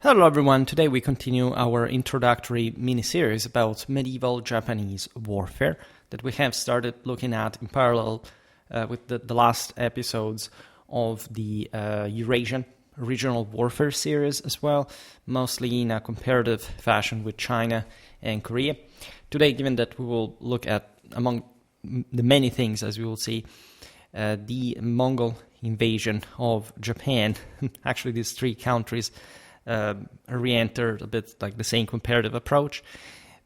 Hello everyone, today we continue our introductory mini-series about medieval Japanese warfare that we have started looking at in parallel with the last episodes of the Eurasian regional warfare series as well, mostly in a comparative fashion with China and Korea. Today, given that we will look at, among the many things as we will see, the Mongol invasion of Japan, actually these three countries re-entered a bit like the same comparative approach,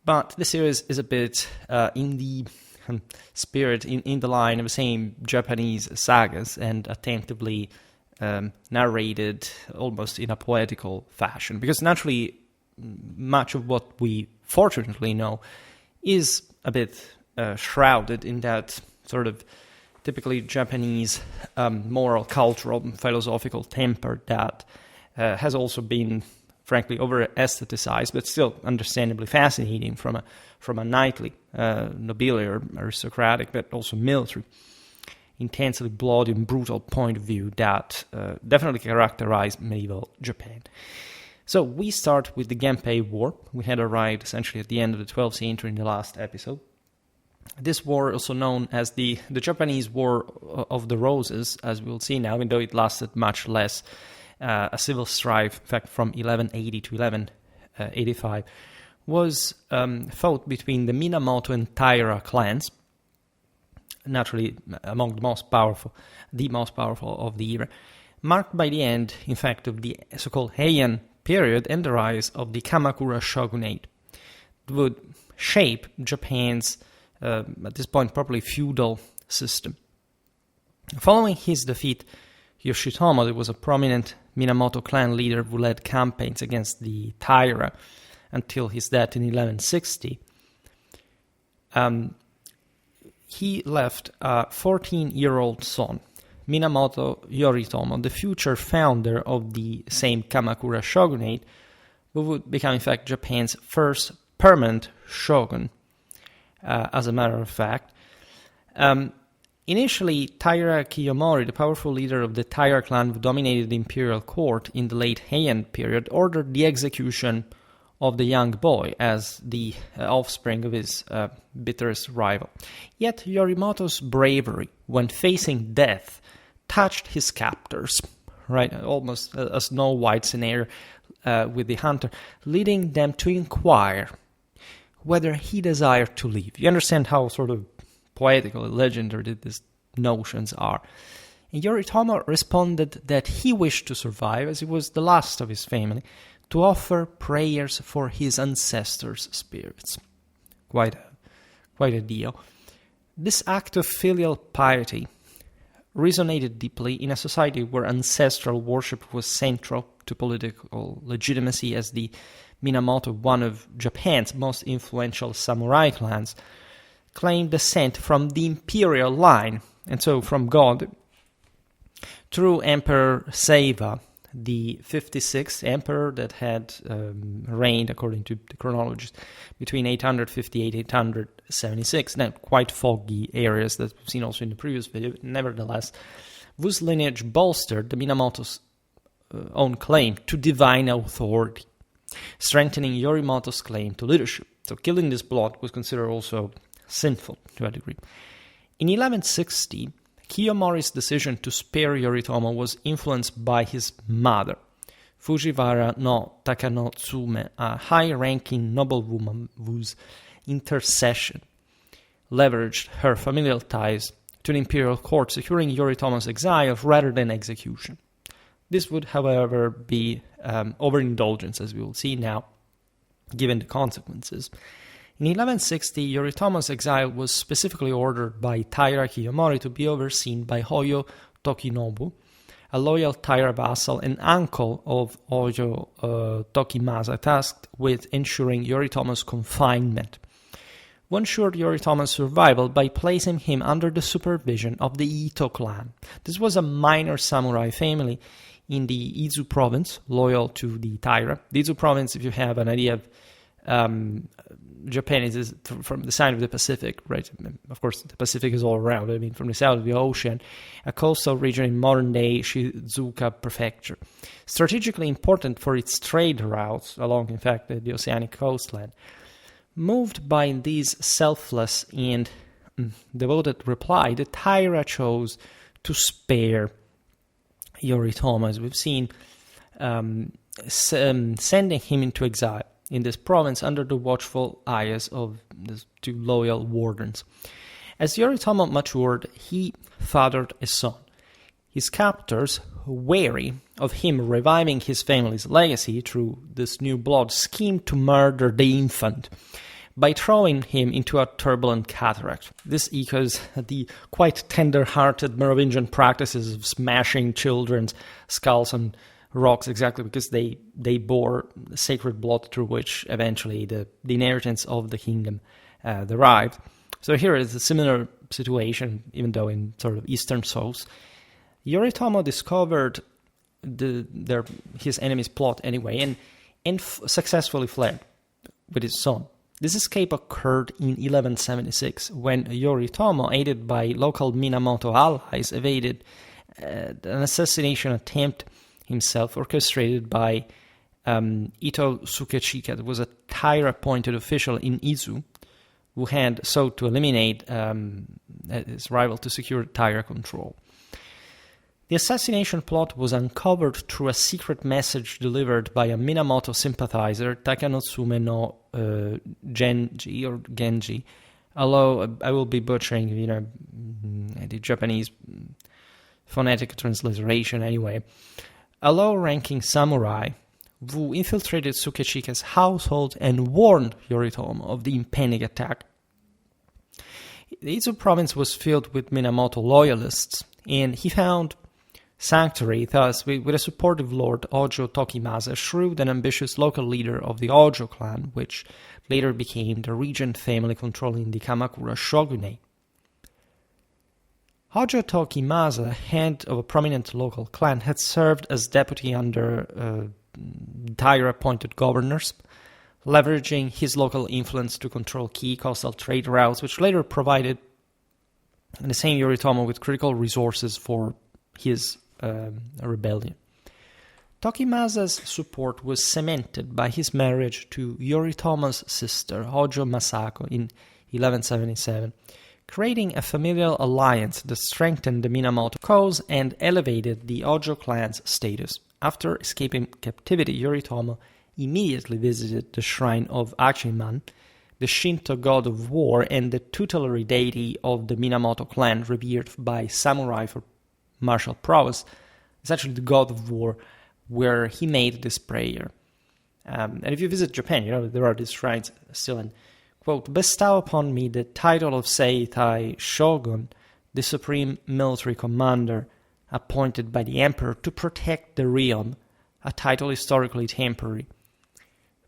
but the series is a bit in the spirit, in the line of the same Japanese sagas and attentively narrated almost in a poetical fashion, because naturally much of what we fortunately know is a bit shrouded in that sort of typically Japanese moral, cultural, philosophical temper that has also been, frankly, over-aestheticized, but still understandably fascinating from a knightly, nobiliary, aristocratic, but also military, intensely bloody and brutal point of view that definitely characterized medieval Japan. So we start with the Genpei War. We had arrived essentially at the end of the 12th century in the last episode. This war, also known as the Japanese War of the Roses, as we'll see now, even though it lasted much less, a civil strife, in fact, from 1180 to 1185, was fought between the Minamoto and Taira clans, naturally among the most powerful of the era, marked by the end, in fact, of the so-called Heian period and the rise of the Kamakura Shogunate. It would shape Japan's, at this point, probably feudal system. Following his defeat, Yoritomo, there was a prominent Minamoto clan leader who led campaigns against the Taira until his death in 1160. He left a 14-year-old son, Minamoto Yoritomo, the future founder of the same Kamakura Shogunate, who would become, in fact, Japan's first permanent shogun, as a matter of fact. Initially, Taira Kiyomori, the powerful leader of the Taira clan who dominated the imperial court in the late Heian period, ordered the execution of the young boy as the offspring of his bitterest rival. Yet Yoritomo's bravery when facing death touched his captors, right? Almost a Snow White scenario with the hunter, leading them to inquire whether he desired to leave. You understand how sort of poetical and legendary these notions are. And Yoritomo responded that he wished to survive, as he was the last of his family, to offer prayers for his ancestors' spirits. Quite a deal. This act of filial piety resonated deeply in a society where ancestral worship was central to political legitimacy, as the Minamoto, one of Japan's most influential samurai clans, claimed descent from the Imperial line, and so from God, through Emperor Seiwa, the 56th emperor that had reigned, according to the chronologies, between 858 and 876. Now, quite foggy areas that we've seen also in the previous video, but nevertheless, whose lineage bolstered the Minamoto's own claim to divine authority, strengthening Yoritomo's claim to leadership. So killing this blood was considered also sinful to a degree. In 1160, Kiyomori's decision to spare Yoritomo was influenced by his mother, Fujiwara no Takanotsume, a high-ranking noblewoman whose intercession leveraged her familial ties to the imperial court, securing Yoritomo's exile rather than execution. This would, however, be overindulgence, as we will see now, given the consequences. In 1160, Yoritomo's exile was specifically ordered by Taira Kiyomori to be overseen by Hoyo Tokinobu, a loyal Taira vassal and uncle of Hoyo Tokimasa, tasked with ensuring Yoritomo's confinement. One ensured Yoritomo's survival by placing him under the supervision of the Ito clan. This was a minor samurai family in the Izu province, loyal to the Taira. The Izu province, if you have an idea of Japan is from the side of the Pacific, right? Of course, the Pacific is all around. I mean, from the south of the ocean, a coastal region in modern-day Shizuoka Prefecture. Strategically important for its trade routes along, in fact, the oceanic coastline. Moved by this selfless and devoted reply, the Taira chose to spare Yoritomo, as we've seen, sending him into exile in this province under the watchful eyes of the two loyal wardens. As Yoritomo matured, he fathered a son. His captors, wary of him reviving his family's legacy through this new blood, schemed to murder the infant by throwing him into a turbulent cataract. This echoes the quite tender-hearted Merovingian practices of smashing children's skulls on rocks, exactly because they bore the sacred blood through which eventually the inheritance of the kingdom derived. So here is a similar situation, even though in sort of eastern souls. Yoritomo discovered his enemy's plot anyway and successfully fled with his son. This escape occurred in 1176 when Yoritomo, aided by local Minamoto allies, evaded an assassination attempt himself orchestrated by Ito Sukechika, that was a Taira-appointed official in Izu, who had sought to eliminate his rival to secure Taira control. The assassination plot was uncovered through a secret message delivered by a Minamoto sympathizer, Takanotsume no Genji. Although I will be butchering, the Japanese phonetic transliteration anyway. A low-ranking samurai who infiltrated Sukechika's household and warned Yoritomo of the impending attack. The Izu province was filled with Minamoto loyalists, and he found sanctuary, thus, with a supportive lord, Ojo Tokimasa, a shrewd and ambitious local leader of the Ojo clan, which later became the regent family controlling the Kamakura Shogunate. Ojo Tokimasa, head of a prominent local clan, had served as deputy under Taira-appointed governors, leveraging his local influence to control key coastal trade routes, which later provided the same Yoritomo with critical resources for his rebellion. Tokimasa's support was cemented by his marriage to Yoritomo's sister, Hojo Masako, in 1177, creating a familial alliance that strengthened the Minamoto cause and elevated the Ojo clan's status. After escaping captivity, Yoritomo immediately visited the shrine of Achiman, the Shinto god of war and the tutelary deity of the Minamoto clan, revered by samurai for martial prowess. It's actually the god of war, where he made this prayer. And if you visit Japan, there are these shrines still in, quote, "Bestow upon me the title of Seitai Shogun, the supreme military commander, appointed by the emperor to protect the realm, a title historically temporary,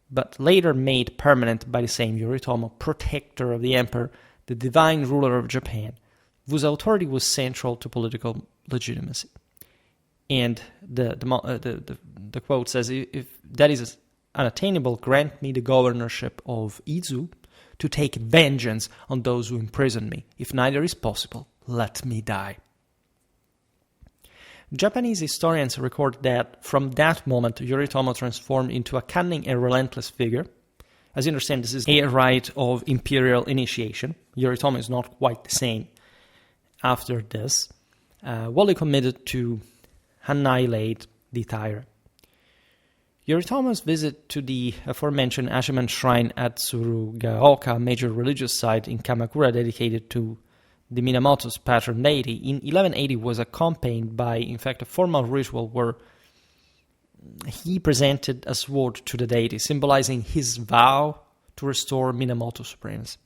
but later made permanent by the same Yoritomo, protector of the emperor, the divine ruler of Japan, whose authority was central to political legitimacy." And the quote says, "If that is unattainable, grant me the governorship of Izu to take vengeance on those who imprison me. If neither is possible, let me die." Japanese historians record that from that moment, Yoritomo transformed into a cunning and relentless figure. As you understand, this is a rite of imperial initiation. Yoritomo is not quite the same after this, wholly committed to annihilate the Taira. Yoritomo's visit to the aforementioned Ashiman Shrine at Tsurugaoka, a major religious site in Kamakura dedicated to the Minamoto's patron deity, in 1180 was accompanied by, in fact, a formal ritual where he presented a sword to the deity, symbolizing his vow to restore Minamoto supremacy.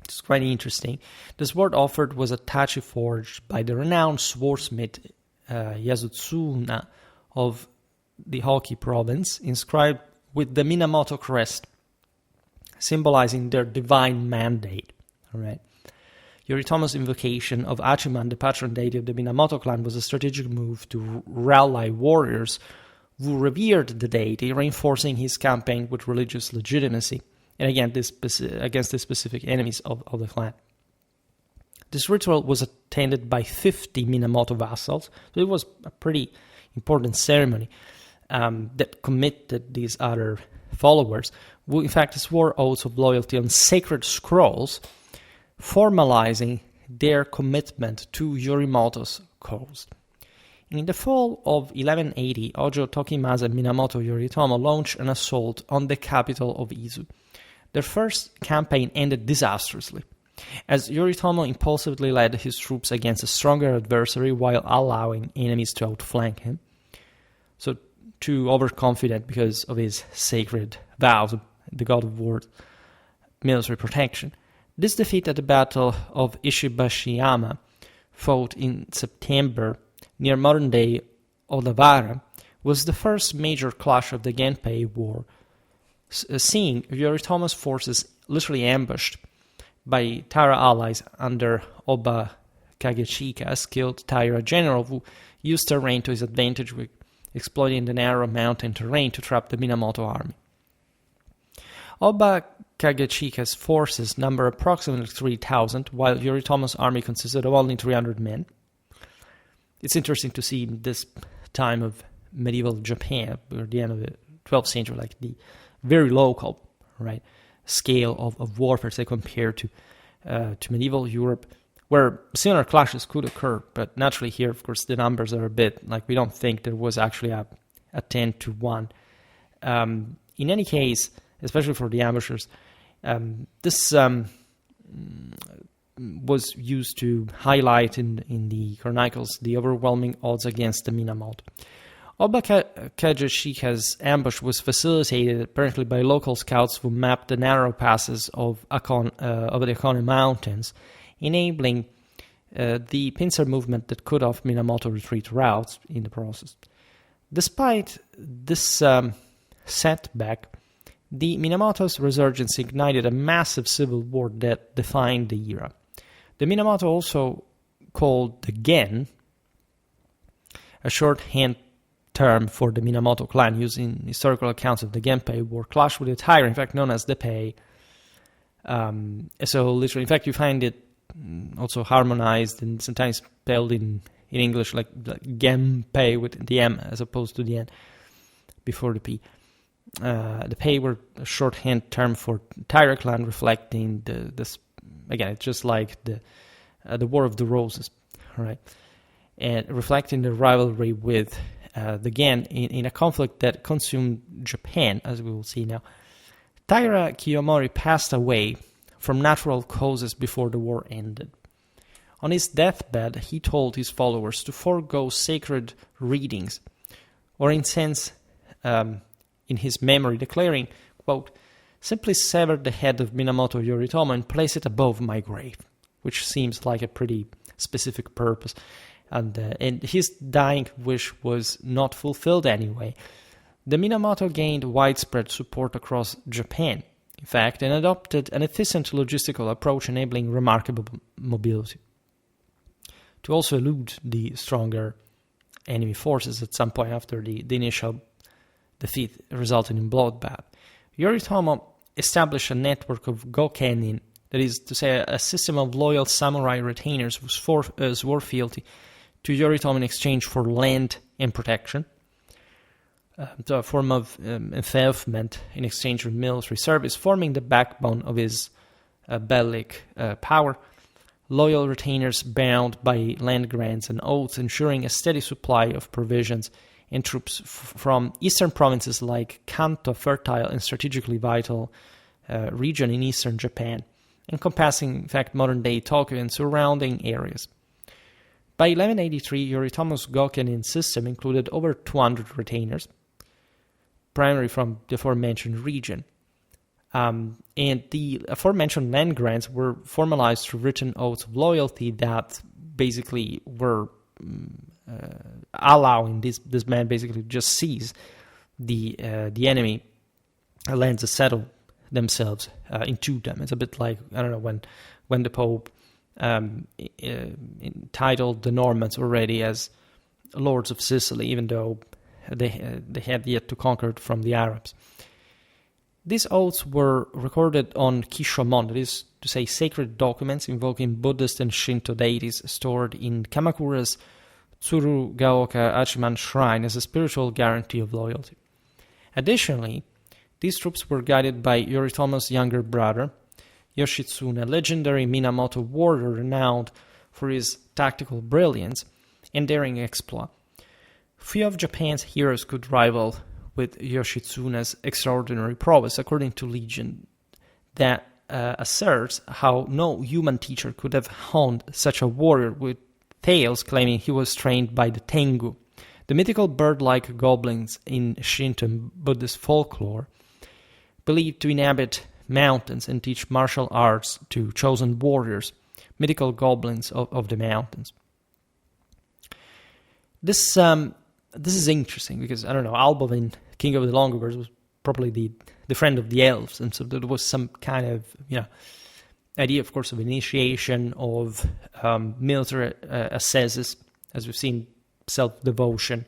It's quite interesting. The sword offered was a tachi forged by the renowned swordsmith Yasutsuna of the Hoki province, inscribed with the Minamoto crest, symbolizing their divine mandate. All right. Yoritomo's invocation of Achiman, the patron deity of the Minamoto clan, was a strategic move to rally warriors who revered the deity, reinforcing his campaign with religious legitimacy, and again, against the specific enemies of the clan. This ritual was attended by 50 Minamoto vassals, so it was a pretty important ceremony that committed these other followers, who in fact swore oaths of loyalty on sacred scrolls, formalizing their commitment to Yoritomo's cause. In the fall of 1180, Hojo Tokimasa and Minamoto Yoritomo launched an assault on the capital of Izu. Their first campaign ended disastrously, as Yoritomo impulsively led his troops against a stronger adversary while allowing enemies to outflank him. So, too overconfident because of his sacred vows, the god of war, military protection. This defeat at the Battle of Ishibashiyama, fought in September near modern-day Odawara, was the first major clash of the Genpei War, seeing Yoritomo's forces literally ambushed by Taira allies under Oba Kagechika, a skilled Taira general who used terrain to his advantage, with exploiting the narrow mountain terrain to trap the Minamoto army. Oba Kagechika's forces number approximately 3,000, while Yoritomo's army consisted of only 300 men. It's interesting to see this time of medieval Japan, or the end of the 12th century, like the very local, right, scale of warfare, say, compared to medieval Europe, where similar clashes could occur. But naturally here, of course, the numbers are a bit, like, we don't think there was actually a 10-1. In any case, especially for the ambushers, this was used to highlight in the chronicles the overwhelming odds against the Minamoto. Oba Kagechika's ambush was facilitated apparently by local scouts who mapped the narrow passes of the Akone Mountains, enabling the pincer movement that cut off Minamoto retreat routes in the process. Despite this setback, the Minamoto's resurgence ignited a massive civil war that defined the era. The Minamoto, also called the Gen, a shorthand term for the Minamoto clan used in historical accounts of the Gempei War, clashed with the Taira, in fact known as the Pei. So literally, in fact, you find it also harmonized and sometimes spelled in English like Genpei with the M as opposed to the N before the P. The Pei were a shorthand term for Taira clan, reflecting this. Again, it's just like the War of the Roses, right? And reflecting the rivalry with the Gen in a conflict that consumed Japan, as we will see now. Taira Kiyomori passed away from natural causes before the war ended. On his deathbed, he told his followers to forego sacred readings or incense in his memory, declaring, quote, "Simply sever the head of Minamoto Yoritomo and place it above my grave," which seems like a pretty specific purpose. And his dying wish was not fulfilled anyway. The Minamoto gained widespread support across Japan, in fact, and adopted an efficient logistical approach enabling remarkable mobility. To also elude the stronger enemy forces at some point after the initial defeat resulting in bloodbath, Yoritomo established a network of gokenin, that is to say, a system of loyal samurai retainers who swore fealty to Yoritomo in exchange for land and protection, so a form of enfeoffment in exchange for military service, forming the backbone of his bellic power. Loyal retainers bound by land grants and oaths, ensuring a steady supply of provisions and troops from eastern provinces like Kanto, fertile and strategically vital region in eastern Japan, encompassing, in fact, modern-day Tokyo and surrounding areas. By 1183, Yoritomo's gokenin system included over 200 retainers, primarily from the aforementioned region. And the aforementioned land grants were formalized through written oaths of loyalty that basically were allowing this man basically just seize the enemy lands to settle themselves into them. It's a bit like, I don't know, when the Pope entitled the Normans already as lords of Sicily, even though they had yet to conquer from the Arabs. These oaths were recorded on Kishomon, that is to say, sacred documents invoking Buddhist and Shinto deities stored in Kamakura's Tsurugaoka Achiman shrine as a spiritual guarantee of loyalty. Additionally, these troops were guided by Yoritomo's younger brother, Yoshitsune, a legendary Minamoto warrior renowned for his tactical brilliance and daring exploit. Few of Japan's heroes could rival with Yoshitsune's extraordinary prowess, according to legend that asserts how no human teacher could have honed such a warrior, with tales claiming he was trained by the Tengu, the mythical bird-like goblins in Shinto and Buddhist folklore, believed to inhabit mountains and teach martial arts to chosen warriors, mythical goblins of the mountains. This is interesting because, I don't know, Albovin, king of the Longobards, was probably the friend of the elves, and so there was some kind of, idea, of course, of initiation, of military ascesis, as we've seen, self-devotion,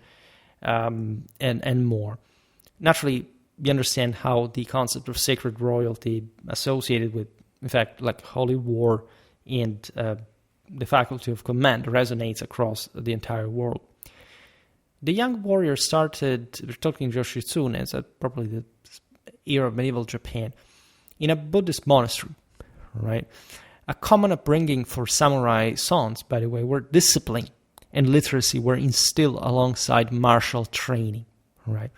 and more. Naturally, you understand how the concept of sacred royalty associated with, in fact, like holy war and the faculty of command resonates across the entire world. The young warrior started, we're talking Yoshitsune, it's probably the era of medieval Japan, in a Buddhist monastery, right? A common upbringing for samurai sons, by the way, where discipline and literacy were instilled alongside martial training, right?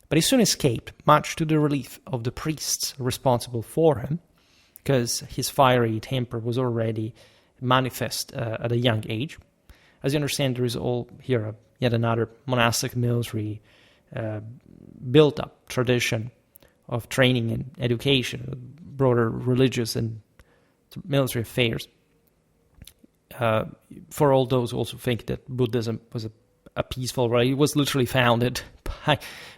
But he soon escaped, much to the relief of the priests responsible for him, because his fiery temper was already manifest at a young age. As you understand, there is all here yet another monastic military built-up tradition of training and education, broader religious and military affairs. For all those who also think that Buddhism was a peaceful, right? It was literally founded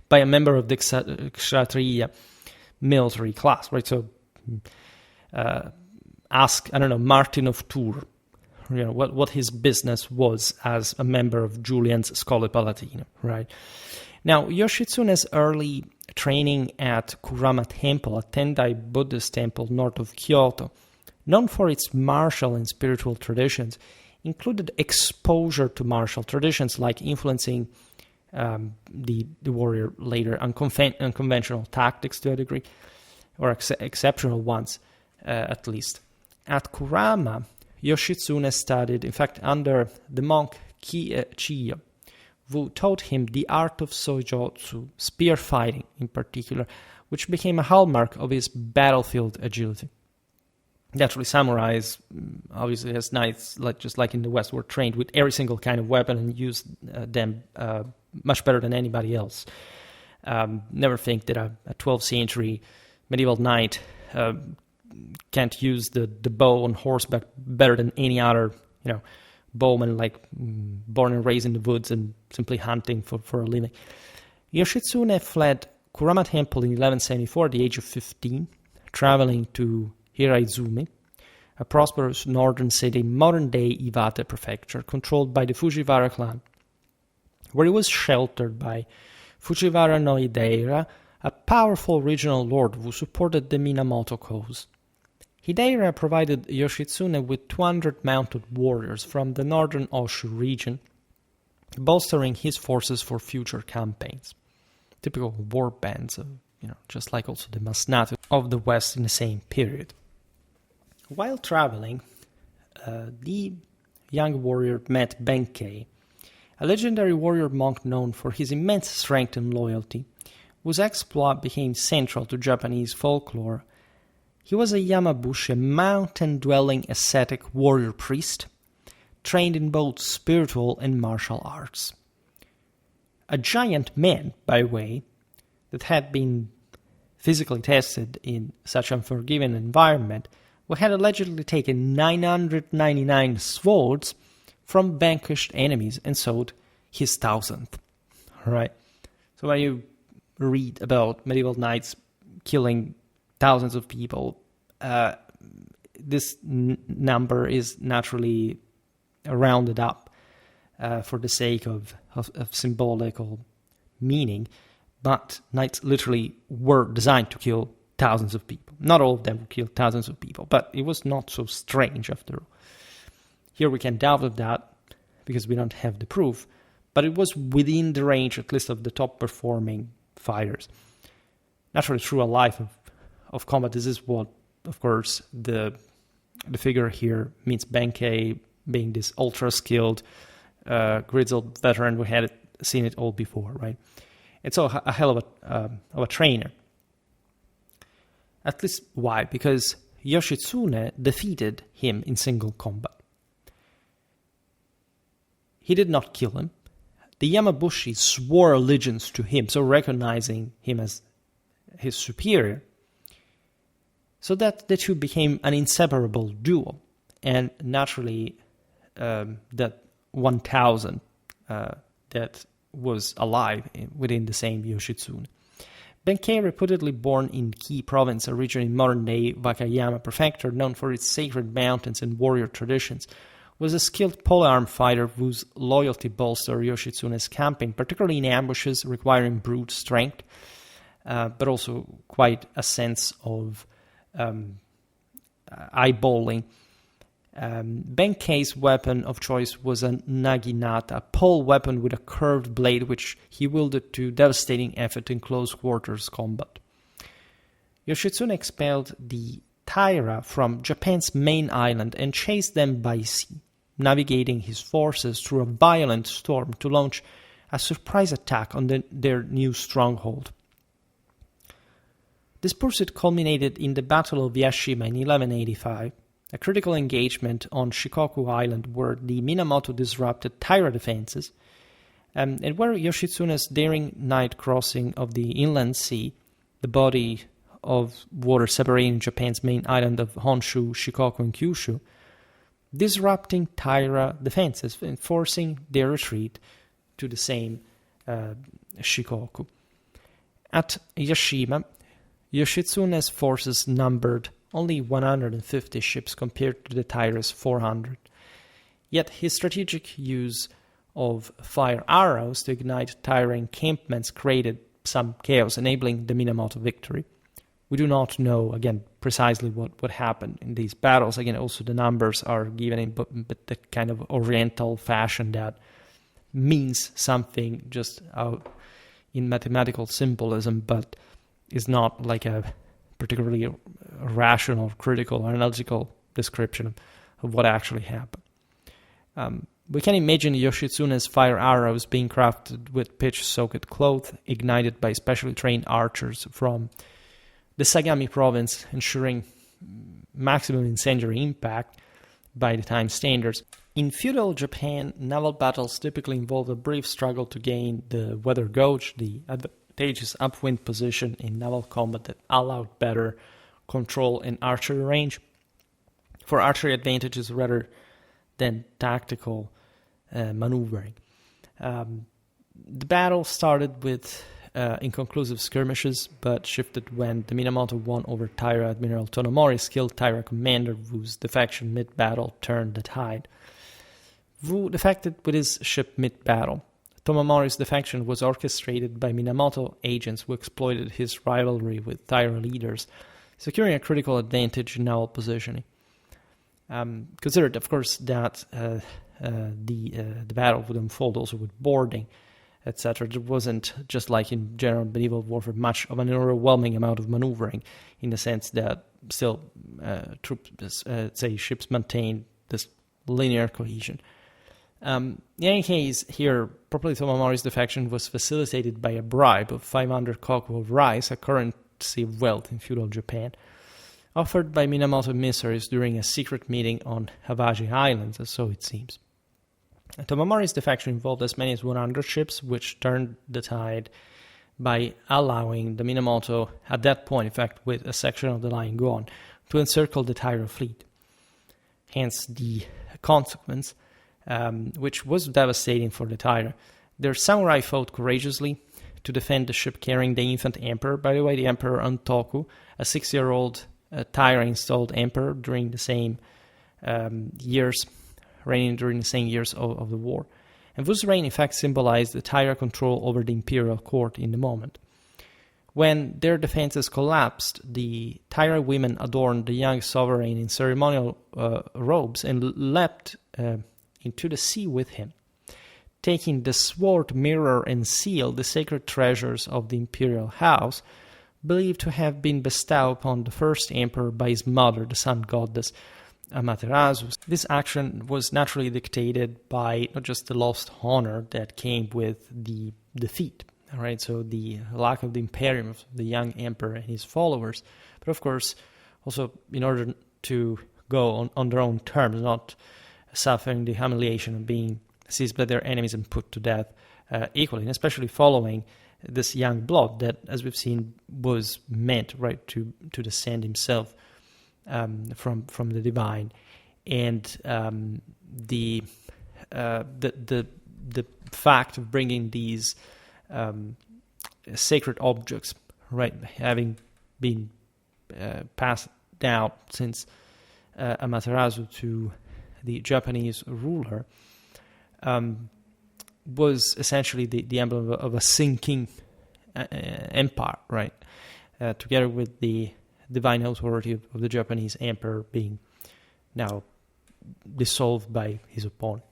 by a member of the Kshatriya military class, right? So ask, I don't know, Martin of Tours, what his business was as a member of Julian's Scholae Palatine, right? Now, Yoshitsune's early training at Kurama Temple, a Tendai Buddhist temple north of Kyoto, known for its martial and spiritual traditions, included exposure to martial traditions like influencing the warrior later unconventional tactics to a degree, or exceptional ones at least. At Kurama, Yoshitsune studied, in fact, under the monk Chiyo, who taught him the art of soijotsu, spear fighting in particular, which became a hallmark of his battlefield agility. Naturally, samurais, obviously as knights, just like in the West, were trained with every single kind of weapon and used them much better than anybody else. Never think that a 12th century medieval knight can't use the bow on horseback better than any other, bowman, like born and raised in the woods and simply hunting for a living. Yoshitsune fled Kurama Temple in 1174 at the age of 15, traveling to Hiraizumi, a prosperous northern city in modern-day Iwate Prefecture, controlled by the Fujiwara clan, where he was sheltered by Fujiwara no Hideira, a powerful regional lord who supported the Minamoto cause. Hideira provided Yoshitsune with 200 mounted warriors from the northern Oshu region, bolstering his forces for future campaigns. Typical war bands, just like also the Masnatu of the West in the same period. While traveling, the young warrior met Benkei, a legendary warrior monk known for his immense strength and loyalty, whose exploit became central to Japanese folklore. He was a Yamabushi, a mountain-dwelling ascetic warrior priest, trained in both spiritual and martial arts. A giant man, by the way, that had been physically tested in such unforgiving environment, who had allegedly taken 999 swords from vanquished enemies and sought his 1000th. Right? So when you read about medieval knights killing thousands of people, this number is naturally rounded up for the sake of symbolical meaning, but knights literally were designed to kill thousands of people. Not all of them would kill thousands of people, but it was not so strange after all. Here we can doubt that because we don't have the proof, but it was within the range, at least, of the top performing fighters. Naturally, through a life of combat, this is what, of course, the figure here means. Benkei being this ultra skilled, grizzled veteran. We had seen it all before, right? It's a hell of a trainer. At least why? Because Yoshitsune defeated him in single combat. He did not kill him. The Yamabushi swore allegiance to him, so recognizing him as his superior. So that the two became an inseparable duo. And naturally, that 1,000 that was alive within the same Yoshitsune. Benkei, reputedly born in Ki province, a region in modern-day Wakayama prefecture known for its sacred mountains and warrior traditions, was a skilled polearm fighter whose loyalty bolstered Yoshitsune's campaign, particularly in ambushes requiring brute strength, but also quite a sense of eyeballing. Benkei's weapon of choice was a naginata, a pole weapon with a curved blade which he wielded to devastating effect in close quarters combat. Yoshitsune expelled the Taira from Japan's main island and chased them by sea, navigating his forces through a violent storm to launch a surprise attack on their new stronghold. This pursuit culminated in the Battle of Yashima in 1185, a critical engagement on Shikoku Island where the Minamoto disrupted Taira defenses, and where Yoshitsune's daring night crossing of the inland sea, the body of water separating Japan's main island of Honshu, Shikoku, and Kyushu, disrupting Taira defenses and forcing their retreat to the same Shikoku. At Yashima, Yoshitsune's forces numbered only 150 ships compared to the Taira's 400. Yet his strategic use of fire arrows to ignite Taira encampments created some chaos, enabling the Minamoto victory. We do not know, again, precisely what happened in these battles. Again, also the numbers are given in but the kind of oriental fashion that means something just in mathematical symbolism, but is not like a particularly rational, critical, or analytical description of what actually happened. We can imagine Yoshitsune's fire arrows being crafted with pitch-soaked cloth, ignited by specially trained archers from the Sagami province, ensuring maximum incendiary impact by the time standards. In feudal Japan, naval battles typically involve a brief struggle to gain the weather gauge, the advantageous upwind position in naval combat that allowed better control and archery range. For archery advantages rather than tactical maneuvering. The battle started with inconclusive skirmishes, but shifted when the Minamoto won over Taira Admiral Tonomori, skilled Taira commander whose defection mid-battle turned the tide. Wu defected with his ship mid-battle. Tonomori's defection was orchestrated by Minamoto agents who exploited his rivalry with Taira leaders, securing a critical advantage in naval positioning. Considered, of course, that the battle would unfold also with boarding, etc. There wasn't, just like in general medieval warfare, much of an overwhelming amount of maneuvering, in the sense that still troops, ships maintained this linear cohesion. In any case, here, properly Tonomori's defection was facilitated by a bribe of 500 koku of rice, a currency of wealth in feudal Japan, offered by Minamoto emissaries during a secret meeting on Hawaii Islands, so it seems. Tonomori's defection involved as many as 100 ships, which turned the tide by allowing the Minamoto, at that point, in fact, with a section of the line gone, to encircle the Taira fleet. Hence the consequence, which was devastating for the Taira. Their samurai fought courageously to defend the ship carrying the infant emperor. By the way, the Emperor Antoku, a 6-year-old Taira-installed emperor during the same years, reigning during the same years of the war. and whose reign in fact symbolized the Taira control over the imperial court in the moment. When their defenses collapsed, the Taira women adorned the young sovereign in ceremonial robes and leapt into the sea with him, taking the sword, mirror, and seal, the sacred treasures of the imperial house, believed to have been bestowed upon the first emperor by his mother, the sun goddess Amaterasu. This action was naturally dictated by not just the lost honor that came with the defeat, right? So the lack of the imperium of the young emperor and his followers, but of course also in order to go on their own terms, not suffering the humiliation of being seized by their enemies and put to death equally, and especially following this young blood that, as we've seen, was meant, right, to descend himself from the divine, and the fact of bringing these sacred objects, right, having been passed down since Amaterasu to the Japanese ruler, was essentially the emblem of a sinking empire, right? Together with the divine authority of the Japanese emperor being now dissolved by his opponent.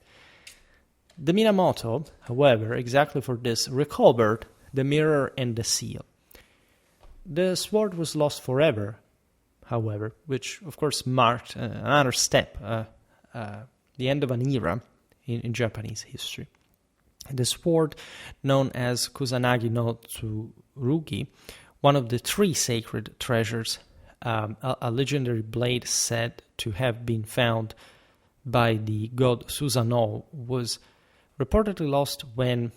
The Minamoto, however, exactly for this, recovered the mirror and the seal. The sword was lost forever, however, which of course marked another step, the end of an era in Japanese history. The sword, known as Kusanagi no Tsurugi, one of the three sacred treasures, a legendary blade said to have been found by the god Susanoo, was reportedly lost when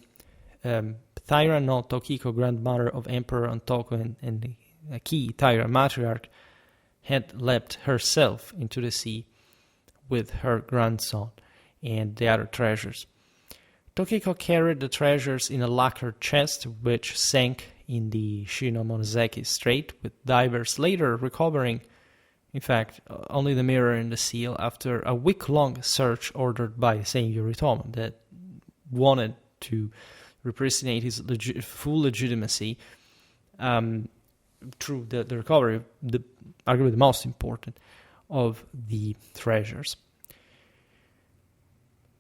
Taira no Tokiko, grandmother of Emperor Antoku and the key Taira matriarch, had leapt herself into the sea with her grandson and the other treasures. Tokiko carried the treasures in a lacquered chest, which sank in the Shimonoseki Strait, with divers later recovering, in fact, only the mirror and the seal after a week-long search ordered by Saint Yoritomo that wanted to impersonate his full legitimacy through the recovery of arguably the most important of the treasures.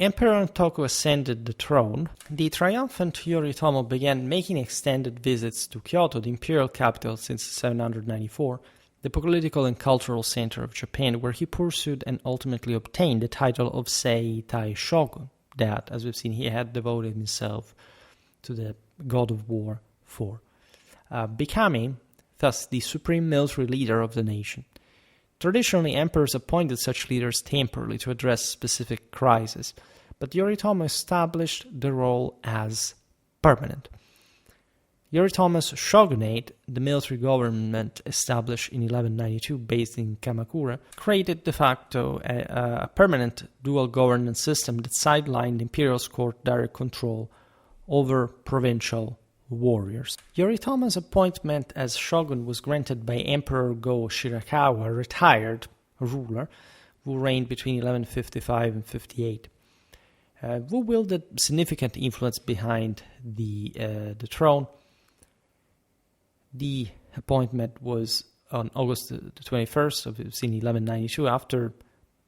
Emperor Antoku ascended the throne. The triumphant Yoritomo began making extended visits to Kyoto, the imperial capital since 794, the political and cultural center of Japan, where he pursued and ultimately obtained the title of Seitai Shogun, that, as we've seen, he had devoted himself to the god of war for, becoming thus the supreme military leader of the nation. Traditionally, emperors appointed such leaders temporarily to address specific crises, but Yoritomo established the role as permanent. Yoritomo's shogunate, the military government established in 1192 based in Kamakura, created de facto a permanent dual governance system that sidelined the imperial court's direct control over provincial warriors. Yoritomo's appointment as shogun was granted by Emperor Go-Shirakawa, a retired ruler who reigned between 1155 and 58, who wielded significant influence behind the throne. The appointment was on August the 21st of 1192, after,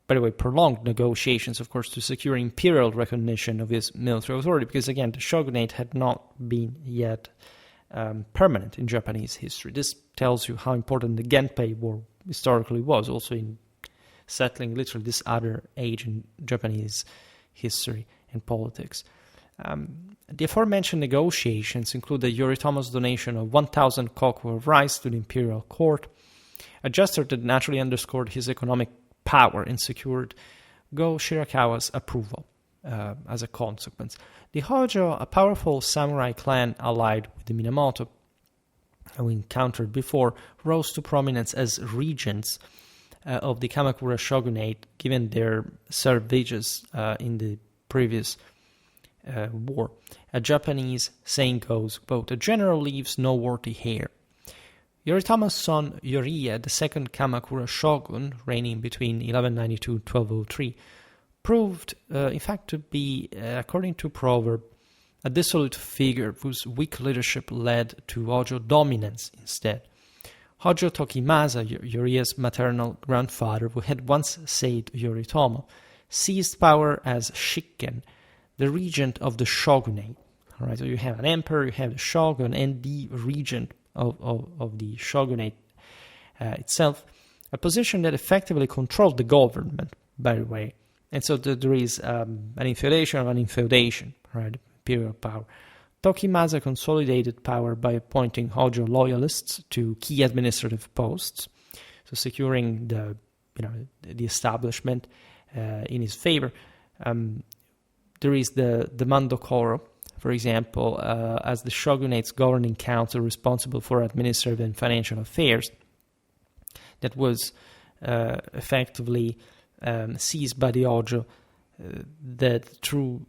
by the way, prolonged negotiations, of course, to secure imperial recognition of his military authority, because, again, the shogunate had not been yet permanent in Japanese history. This tells you how important the Genpei War historically was, also in settling literally this other age in Japanese history and politics. The aforementioned negotiations included Yoritomo's donation of 1,000 koku of rice to the imperial court, a gesture that naturally underscored his economic power and secured Go-Shirakawa's approval as a consequence. The Hojo, a powerful samurai clan allied with the Minamoto, we encountered before, rose to prominence as regents of the Kamakura shogunate, given their services in the previous war. A Japanese saying goes, quote, "A general leaves no worthy heir." Yoritomo's son Yoriya, the second Kamakura shogun, reigning between 1192 and 1203, proved, in fact, to be, according to proverb, a dissolute figure whose weak leadership led to Hojo dominance instead. Hojo Tokimasa, Yoriya's maternal grandfather, who had once saved Yoritomo, seized power as Shikken, the regent of the shogunate. All right, so you have an emperor, you have the shogun, and the regent of the shogunate itself, a position that effectively controlled the government, by the way. And so there is an infeudation of an infeudation, right? Imperial power. Tokimasa consolidated power by appointing Hojo loyalists to key administrative posts, so securing the establishment in his favor. There is the Mandokoro, for example, as the shogunate's governing council responsible for administrative and financial affairs, that was effectively seized by the Hojo, that through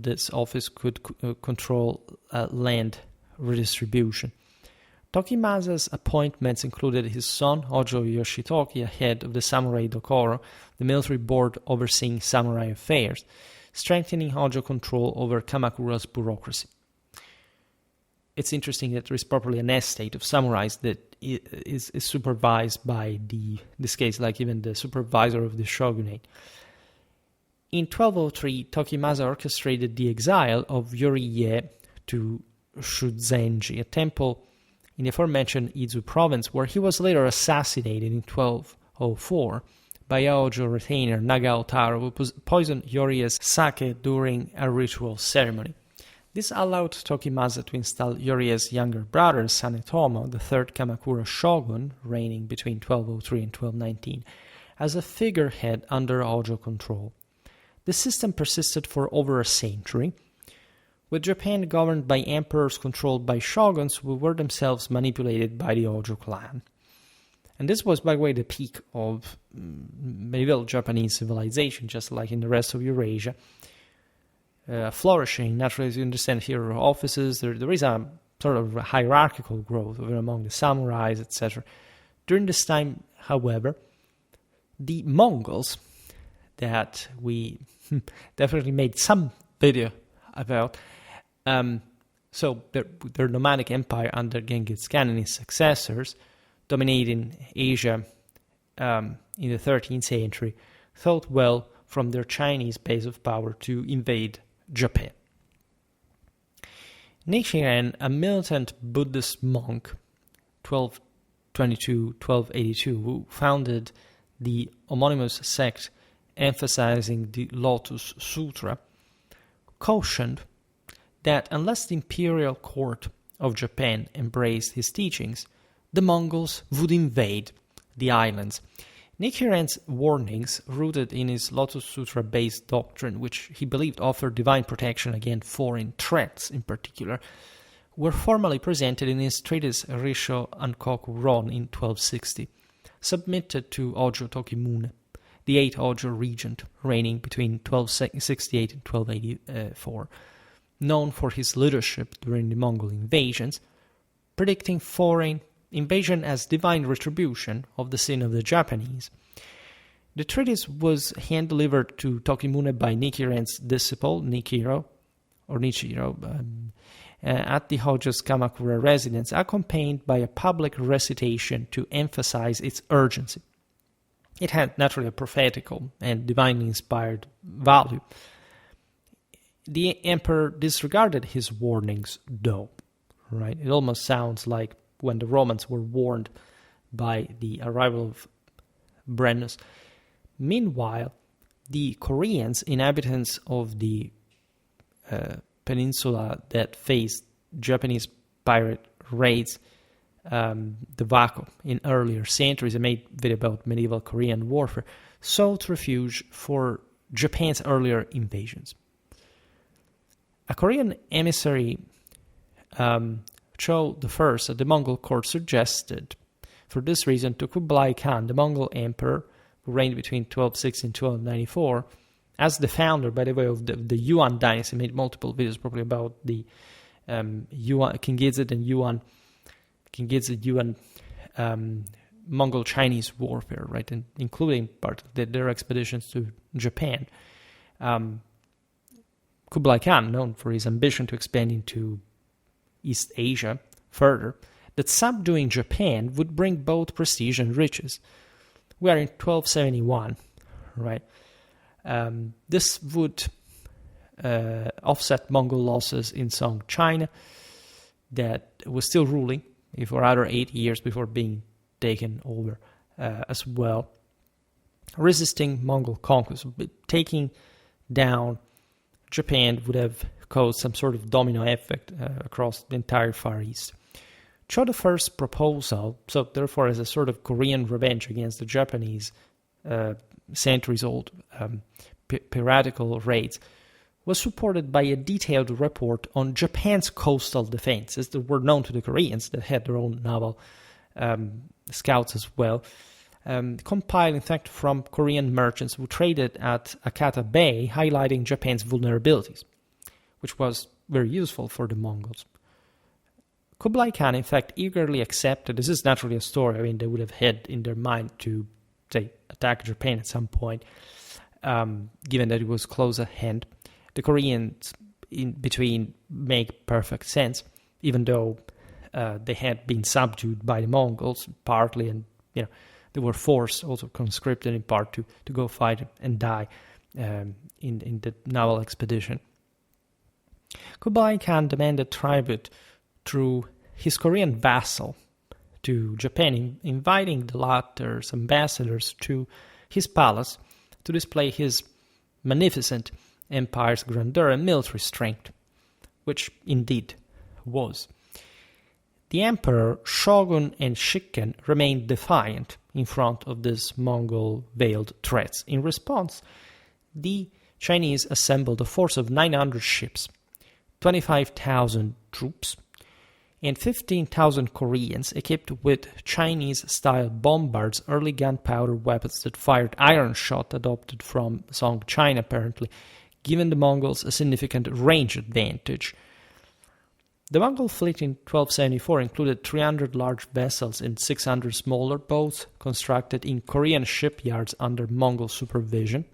this office could control land redistribution. Tokimasa's appointments included his son, Hojo Yoshitoki, head of the samurai-dokoro, the military board overseeing samurai affairs, strengthening Hojo control over Kamakura's bureaucracy. It's interesting that there is properly an estate of samurais that is supervised by this case, like even the supervisor of the shogunate. In 1203, Tokimasa orchestrated the exile of Yoriie to Shuzenji, a temple in the aforementioned Izu province, where he was later assassinated in 1204 by a Hojo retainer Nagao Taro, who poisoned Yoriie's sake during a ritual ceremony. This allowed Tokimasa to install Yoriie's younger brother, Sanetomo, the third Kamakura shogun, reigning between 1203 and 1219, as a figurehead under Hojo control. The system persisted for over a century, with Japan governed by emperors controlled by shoguns who were themselves manipulated by the Hojo clan. And this was, by the way, the peak of medieval Japanese civilization, just like in the rest of Eurasia. Flourishing, naturally, as you understand, here are offices. There is a sort of hierarchical growth among the samurais, etc. During this time, however, the Mongols, that we definitely made some video about, so their nomadic empire under Genghis Khan and his successors, dominating Asia in the 13th century, thought well from their Chinese base of power to invade Japan. Nichiren, a militant Buddhist monk, 1222-1282, who founded the homonymous sect emphasizing the Lotus Sutra, cautioned that unless the imperial court of Japan embraced his teachings, the Mongols would invade the islands. Nichiren's warnings, rooted in his Lotus Sutra-based doctrine, which he believed offered divine protection against foreign threats in particular, were formally presented in his treatise Risho Ankoku Ron in 1260, submitted to Hojo Tokimune, the 8th Hojo regent reigning between 1268 and 1284, known for his leadership during the Mongol invasions, predicting foreign invasion as divine retribution of the sin of the Japanese. The treatise was hand-delivered to Tokimune by Nichiren's disciple, Nichiro, at the Hojo's Kamakura residence, accompanied by a public recitation to emphasize its urgency. It had naturally a prophetical and divinely inspired value. The emperor disregarded his warnings, though. Right? It almost sounds like when the Romans were warned by the arrival of Brennus. Meanwhile, the Koreans, inhabitants of the peninsula that faced Japanese pirate raids, the Wako, in earlier centuries, I made a video about medieval Korean warfare, sought refuge for Japan's earlier invasions. A Korean emissary, Cho I at the Mongol court, suggested, for this reason, to Kublai Khan, the Mongol emperor, who reigned between 1260 and 1294, as the founder, by the way, of the Yuan dynasty. I made multiple videos probably about the Yuan, Kingizid and Yuan, Mongol-Chinese warfare, right, and including part of their expeditions to Japan. Kublai Khan, known for his ambition to expand into East Asia further, that subduing Japan would bring both prestige and riches. We are in 1271, right? This would offset Mongol losses in Song China that was still ruling for another 8 years before being taken over as well. Resisting Mongol conquest, taking down Japan would have caused some sort of domino effect across the entire Far East. Cho I's proposal, so therefore as a sort of Korean revenge against the Japanese centuries-old piratical raids, was supported by a detailed report on Japan's coastal defenses that were known to the Koreans that had their own naval scouts as well, compiled, in fact, from Korean merchants who traded at Akata Bay, highlighting Japan's vulnerabilities, which was very useful for the Mongols. Kublai Khan, in fact, eagerly accepted. This is naturally a story. I mean, they would have had in their mind to, say, attack Japan at some point, given that it was close at hand. The Koreans, in between, make perfect sense, even though they had been subdued by the Mongols partly, and they were forced, also conscripted in part, to go fight and die in the naval expedition. Kublai Khan demanded tribute through his Korean vassal to Japan, inviting the latter's ambassadors to his palace to display his magnificent empire's grandeur and military strength, which indeed was. The emperor, shogun, and shikken remained defiant in front of these Mongol-veiled threats. In response, the Chinese assembled a force of 900 ships, 25,000 troops, and 15,000 Koreans equipped with Chinese-style bombards, early gunpowder weapons that fired iron shot adopted from Song China apparently, giving the Mongols a significant range advantage. The Mongol fleet in 1274 included 300 large vessels and 600 smaller boats constructed in Korean shipyards under Mongol supervision.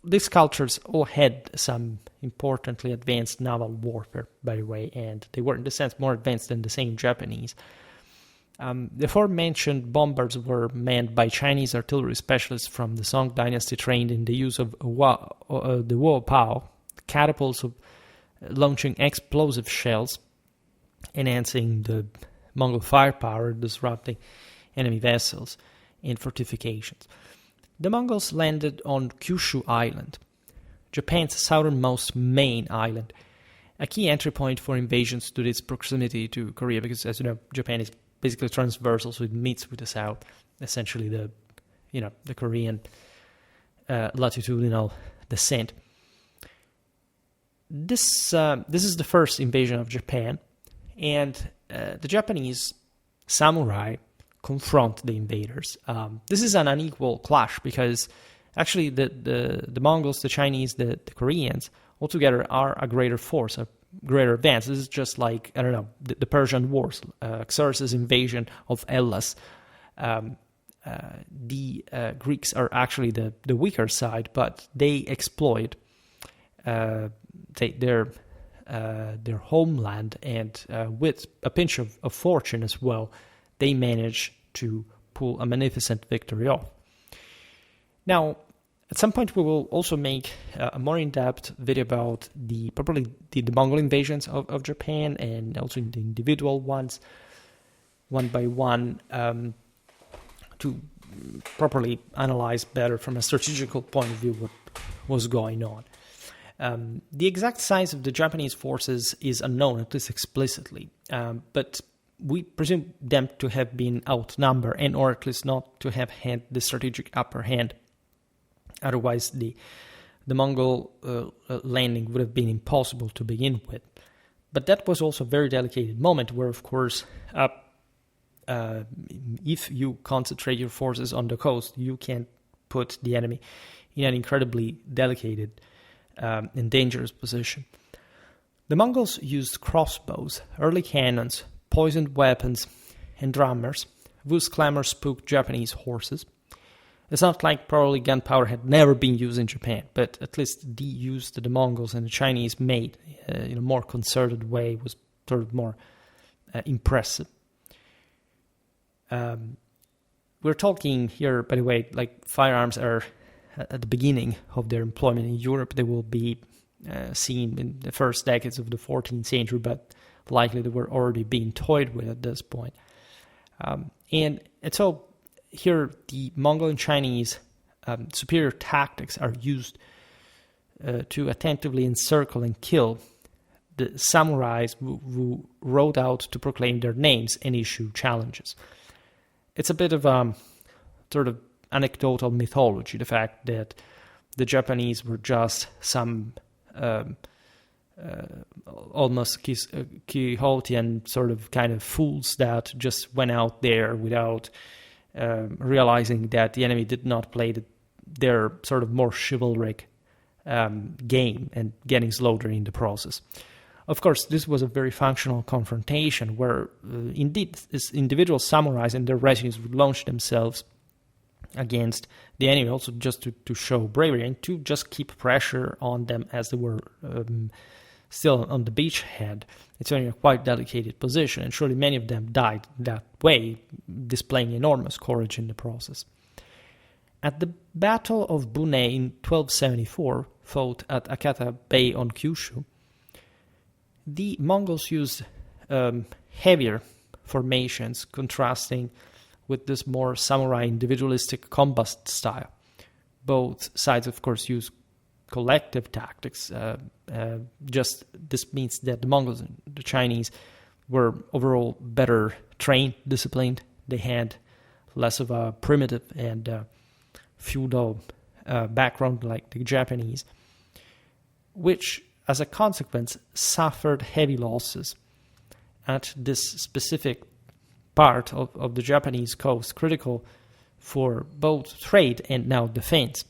These cultures all had some importantly advanced naval warfare, by the way, and they were in the sense more advanced than the same Japanese. The aforementioned bombards were manned by Chinese artillery specialists from the Song dynasty trained in the use of the Wo-Pao, catapults of launching explosive shells, enhancing the Mongol firepower, disrupting enemy vessels and fortifications. The Mongols landed on Kyushu Island, Japan's southernmost main island, a key entry point for invasions due to its proximity to Korea, because, as you know, Japan is basically transversal, so it meets with the south, essentially the Korean latitudinal descent. This is the first invasion of Japan, and the Japanese samurai confront the invaders. This is an unequal clash because actually the Mongols, the Chinese, the Koreans altogether are a greater force, a greater advance. This is just like, I don't know, the Persian Wars, Xerxes' invasion of Hellas. The Greeks are actually the weaker side, but they exploit their homeland, and with a pinch of fortune as well, they manage to pull a magnificent victory off. Now, at some point, we will also make a more in-depth video about the Mongol invasions of Japan, and also the individual ones, one by one, to properly analyze better from a strategical point of view what was going on. The exact size of the Japanese forces is unknown, at least explicitly, but we presume them to have been outnumbered, and or at least not to have had the strategic upper hand. Otherwise, the Mongol landing would have been impossible to begin with. But that was also a very delicate moment where, of course, if you concentrate your forces on the coast, you can put the enemy in an incredibly delicate and dangerous position. The Mongols used crossbows, early cannons, poisoned weapons, and drummers, whose clamor spooked Japanese horses. It's not like probably gunpowder had never been used in Japan, but at least the use that the Mongols and the Chinese made in a more concerted way was sort of more impressive. We're talking here, by the way, like firearms are at the beginning of their employment in Europe. They will be seen in the first decades of the 14th century, but likely they were already being toyed with at this point. And so here the Mongol and Chinese superior tactics are used to attentively encircle and kill the samurais who rode out to proclaim their names and issue challenges. It's a bit of a sort of anecdotal mythology, the fact that the Japanese were just some almost Quixotean sort of kind of fools that just went out there without realizing that the enemy did not play their sort of more chivalric game and getting slaughtered in the process. Of course, this was a very functional confrontation where indeed individual samurais and their retinues would launch themselves against the enemy, also just to show bravery and to just keep pressure on them as they were still on the beachhead. It's only a quite delicate position, and surely many of them died that way, displaying enormous courage in the process. At the Battle of Bun'ei in 1274, fought at Akata Bay on Kyushu, the Mongols used heavier formations, contrasting with this more samurai individualistic combat style. Both sides, of course, use collective tactics. Just this means that the Mongols and the Chinese were overall better trained, disciplined. They had less of a primitive and feudal background like the Japanese, which, as a consequence, suffered heavy losses at this specific part of the Japanese coast, critical for both trade and now defense.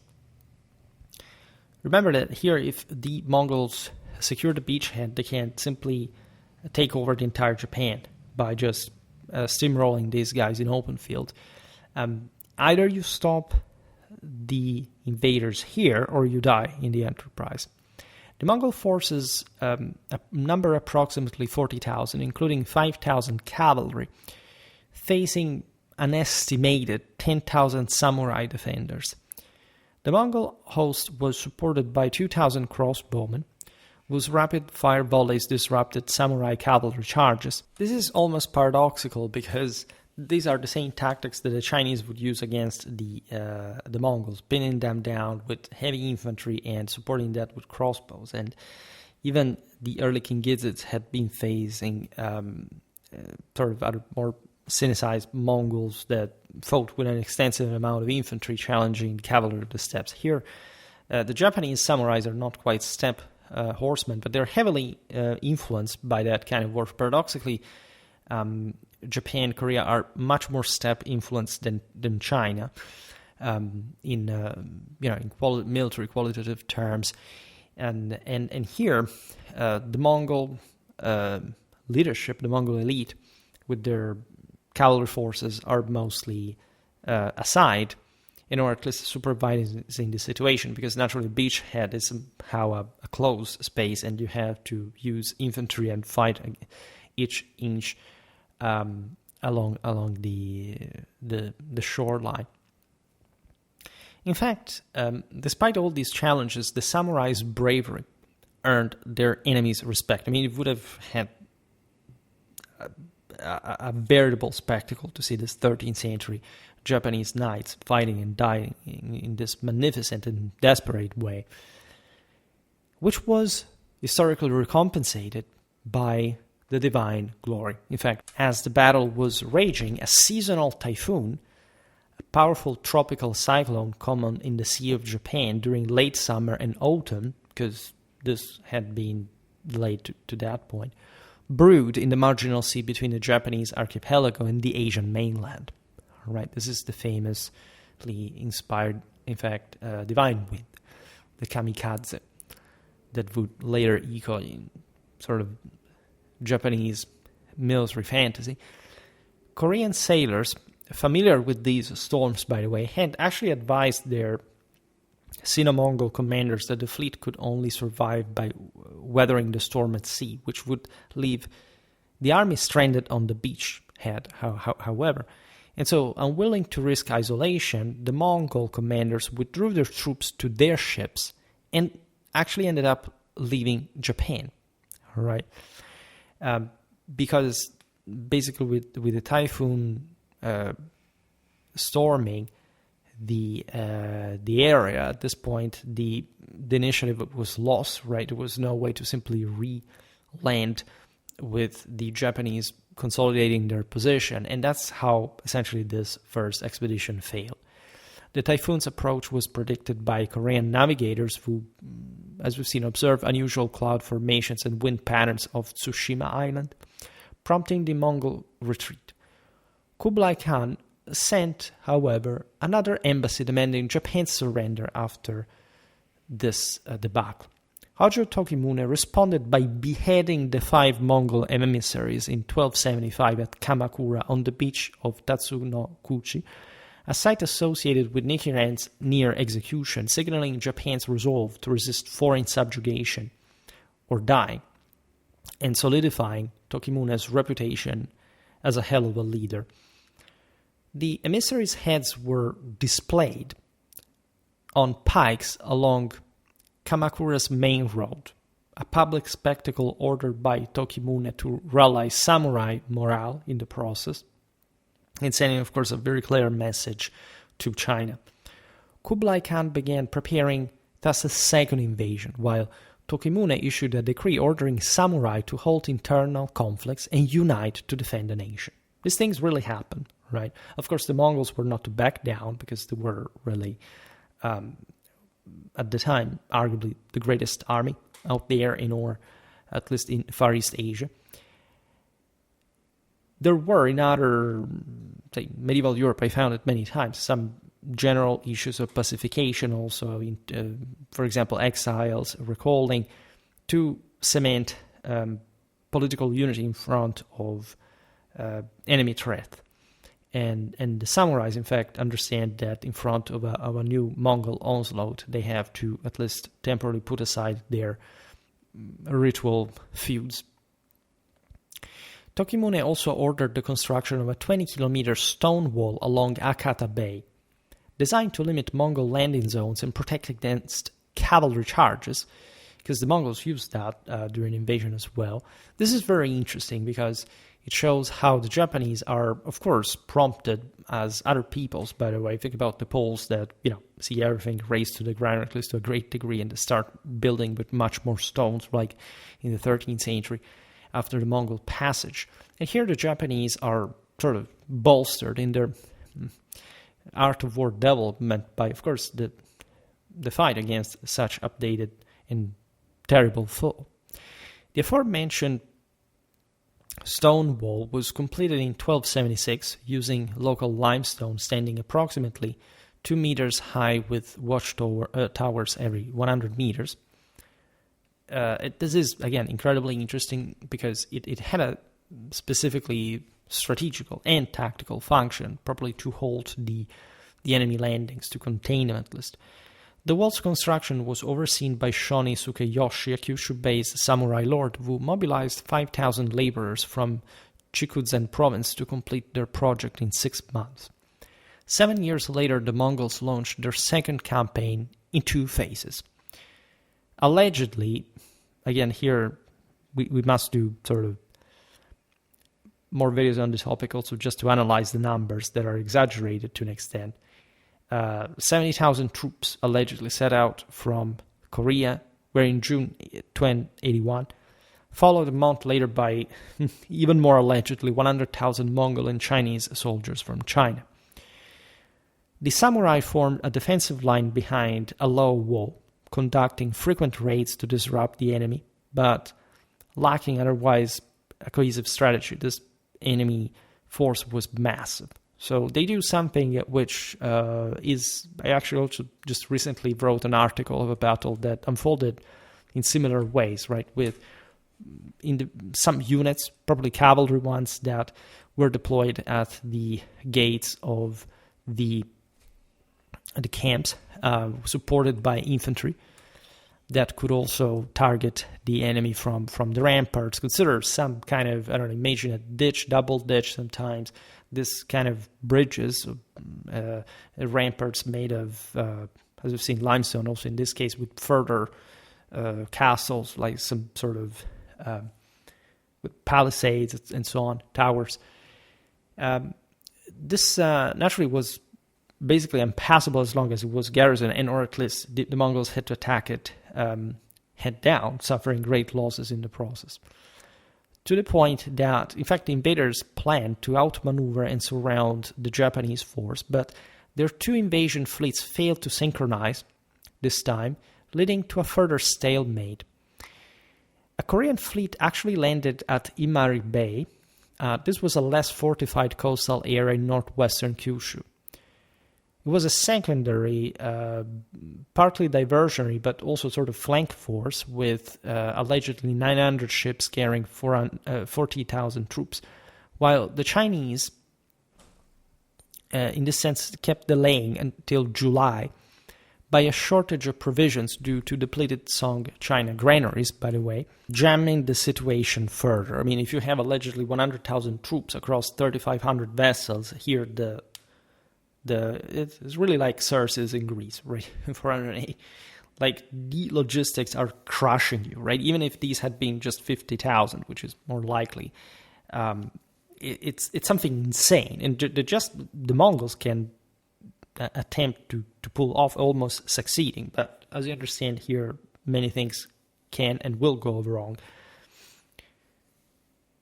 Remember that here, if the Mongols secure the beachhead, they can't simply take over the entire Japan by just steamrolling these guys in open field. Either you stop the invaders here or you die in the enterprise. The Mongol forces, a number approximately 40,000, including 5,000 cavalry, facing an estimated 10,000 samurai defenders. The Mongol host was supported by 2,000 crossbowmen, whose rapid-fire volleys disrupted samurai cavalry charges. This is almost paradoxical because these are the same tactics that the Chinese would use against the Mongols, pinning them down with heavy infantry and supporting that with crossbows. And even the early Kingizids had been facing sort of other more cynicized Mongols that fought with an extensive amount of infantry challenging cavalry of the steppes. Here, the Japanese samurais are not quite steppe horsemen, but they're heavily influenced by that kind of war. Paradoxically, Japan, Korea are much more steppe influenced than China in military qualitative terms, and here the Mongol leadership, the Mongol elite, with their cavalry forces are mostly aside in order at least supervising the situation, because naturally beachhead is somehow a closed space and you have to use infantry and fight each inch along the shoreline. In fact, despite all these challenges, the samurai's bravery earned their enemies' respect. I mean, it would have had a veritable spectacle to see this 13th century Japanese knights fighting and dying in this magnificent and desperate way, which was historically recompensated by the divine glory. In fact, as the battle was raging, a seasonal typhoon, a powerful tropical cyclone common in the Sea of Japan during late summer and autumn, because this had been delayed to that point, brewed in the marginal sea between the Japanese archipelago and the Asian mainland. All right, this is the famously inspired, in fact, divine wind, the kamikaze, that would later echo in sort of Japanese military fantasy. Korean sailors familiar with these storms, by the way, had actually advised their Sino-Mongol commanders that the fleet could only survive by weathering the storm at sea, which would leave the army stranded on the beachhead, however. And so, unwilling to risk isolation, the Mongol commanders withdrew their troops to their ships and actually ended up leaving Japan, all right? Because basically with the typhoon storming the area at this point, the initiative was lost, right? There was no way to simply re-land with the Japanese consolidating their position, and that's how essentially this first expedition failed. The typhoon's approach was predicted by Korean navigators who, as we've seen, observed unusual cloud formations and wind patterns off Tsushima Island, prompting the Mongol retreat. Kublai Khan sent, however, another embassy demanding Japan's surrender after this debacle. Hojo Tokimune responded by beheading the 5 Mongol emissaries in 1275 at Kamakura on the beach of Tatsunokuchi, a site associated with Nichiren's near execution, signaling Japan's resolve to resist foreign subjugation or die, and solidifying Tokimune's reputation as a hell of a leader. The emissaries' heads were displayed on pikes along Kamakura's main road, a public spectacle ordered by Tokimune to rally samurai morale in the process, and sending, of course, a very clear message to China. Kublai Khan began preparing thus a second invasion, while Tokimune issued a decree ordering samurai to halt internal conflicts and unite to defend the nation. These things really happened, right? Of course, the Mongols were not to back down because they were really, at the time, arguably the greatest army out there or at least in Far East Asia. There were, in other, say, medieval Europe, I found it many times, some general issues of pacification also, for example, exiles recalling to cement political unity in front of enemy threat. And the samurais, in fact, understand that in front of a new Mongol onslaught, they have to at least temporarily put aside their ritual feuds. Tokimune also ordered the construction of a 20-kilometer stone wall along Akata Bay, designed to limit Mongol landing zones and protect against cavalry charges, because the Mongols used that during invasion as well. This is very interesting because it shows how the Japanese are, of course, prompted as other peoples, by the way. Think about the Poles that, see everything razed to the ground, at least to a great degree, and they start building with much more stones, like in the 13th century, after the Mongol passage. And here the Japanese are sort of bolstered in their art of war development by, of course, the fight against such updated and terrible foe. The aforementioned stone wall was completed in 1276 using local limestone standing approximately 2 meters high with towers every 100 meters. This is, again, incredibly interesting because it had a specifically strategical and tactical function, probably to halt the enemy landings, to contain them at least. The wall's construction was overseen by Shoni Sukeyoshi, a Kyushu-based samurai lord who mobilized 5,000 laborers from Chikuzen province to complete their project in 6 months. 7 years later, the Mongols launched their second campaign in 2 phases. Allegedly, again here, we must do sort of more videos on this topic also just to analyze the numbers that are exaggerated to an extent. 70,000 troops allegedly set out from Korea, where in June 1281, followed a month later by, even more allegedly, 100,000 Mongol and Chinese soldiers from China. The samurai formed a defensive line behind a low wall, conducting frequent raids to disrupt the enemy, but lacking otherwise a cohesive strategy. This enemy force was massive. So they do something which is, I actually also just recently wrote an article of a battle that unfolded in similar ways, right, with some units, probably cavalry ones, that were deployed at the gates of the camps, supported by infantry that could also target the enemy from the ramparts. Consider some kind of, imagine a ditch, double ditch sometimes. This kind of bridges, ramparts made of, as we've seen, limestone, also in this case with further castles, like some sort of with palisades and so on, towers. This naturally was basically impassable as long as it was garrisoned, or at least the Mongols had to attack it head down, suffering great losses in the process. To the point that, in fact, the invaders planned to outmaneuver and surround the Japanese force, but their two invasion fleets failed to synchronize this time, leading to a further stalemate. A Korean fleet actually landed at Imari Bay. This was a less fortified coastal area in northwestern Kyushu. It was a secondary, partly diversionary, but also sort of flank force with allegedly 900 ships carrying 40,000 troops, while the Chinese, in this sense, kept delaying until July by a shortage of provisions due to depleted Song China granaries, by the way, jamming the situation further. I mean, if you have allegedly 100,000 troops across 3,500 vessels, here it's really like Xerxes in Greece, right? 480. Like, the logistics are crushing you, right? Even if these had been just 50,000, which is more likely, it's something insane. And the Mongols can attempt to pull off, almost succeeding. But as you understand here, many things can and will go wrong.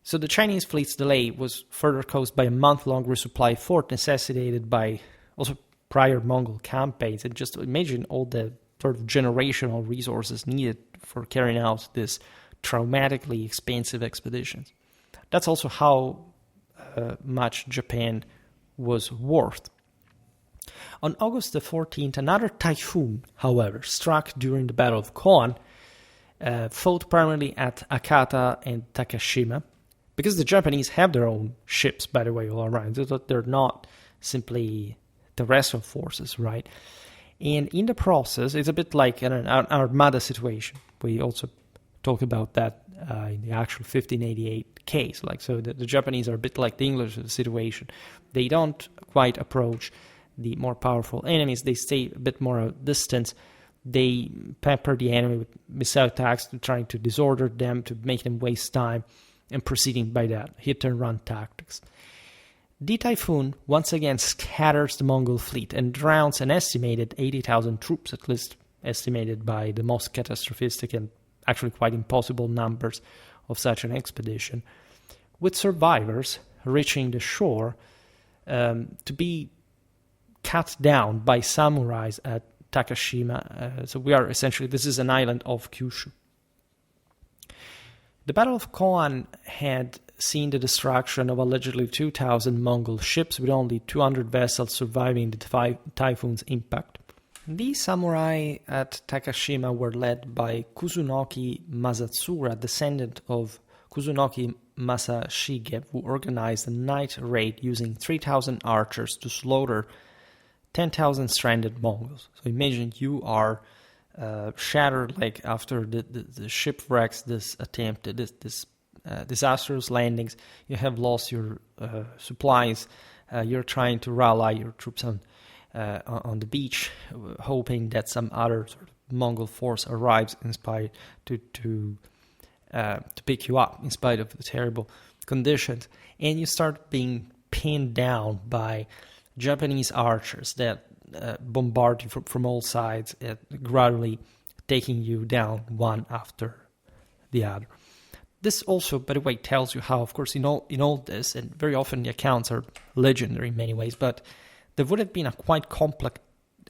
So the Chinese fleet's delay was further caused by a month-long resupply fort necessitated by also prior Mongol campaigns. And just imagine all the sort of generational resources needed for carrying out this traumatically expensive expeditions. That's also how much Japan was worth. On August the 14th, another typhoon, however, struck during the Battle of Koan, fought primarily at Akata and Takashima, because the Japanese have their own ships, by the way, all around. They're not simply terrestrial forces, right? And in the process, it's a bit like an Armada situation. We also talk about that in the actual 1588 case. So the Japanese are a bit like the English situation. They don't quite approach the more powerful enemies. They stay a bit more at a distance. They pepper the enemy with missile attacks, trying to disorder them, to make them waste time, and proceeding by that, hit-and-run tactics. The typhoon once again scatters the Mongol fleet and drowns an estimated 80,000 troops, at least estimated by the most catastrophistic and actually quite impossible numbers of such an expedition, with survivors reaching the shore to be cut down by samurais at Takashima. So this is an island of Kyushu. The Battle of Koan had seen the destruction of allegedly 2,000 Mongol ships, with only 200 vessels surviving the typhoon's impact. These samurai at Takashima were led by Kusunoki Masatsura, descendant of Kusunoki Masashige, who organized a night raid using 3,000 archers to slaughter 10,000 stranded Mongols. So imagine you are shattered, like after the shipwrecks, this attempt, this disastrous landings. You have lost your supplies. You're trying to rally your troops on the beach, hoping that some other sort of Mongol force arrives, inspired to pick you up in spite of the terrible conditions, and you start being pinned down by Japanese archers that bombard you from all sides, gradually taking you down one after the other. This also, by the way, tells you how, of course, in all this, and very often the accounts are legendary in many ways, but there would have been a quite complex,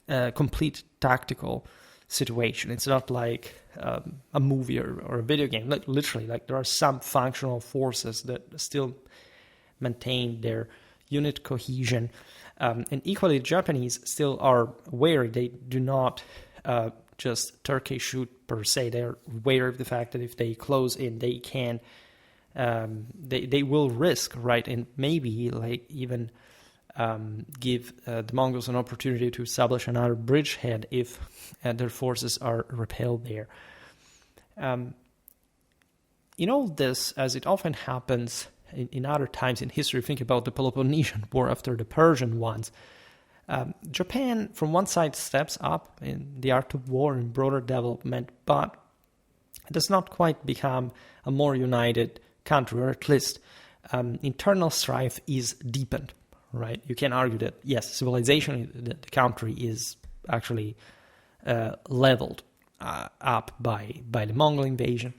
complete tactical situation. It's not like a movie or a video game. Like, literally, like there are some functional forces that still maintain their unit cohesion. And equally, the Japanese still are wary. They do not just Turkey shoot per se. They're aware of the fact that if they close in, they can, they will risk, right, and maybe like even give the Mongols an opportunity to establish another bridgehead if their forces are repelled there. In all this, as it often happens in other times in history, think about the Peloponnesian War after the Persian ones. Japan, from one side, steps up in the art of war and broader development, but it does not quite become a more united country, or at least internal strife is deepened, right? You can argue that, yes, civilization in the country is actually leveled up by the Mongol invasion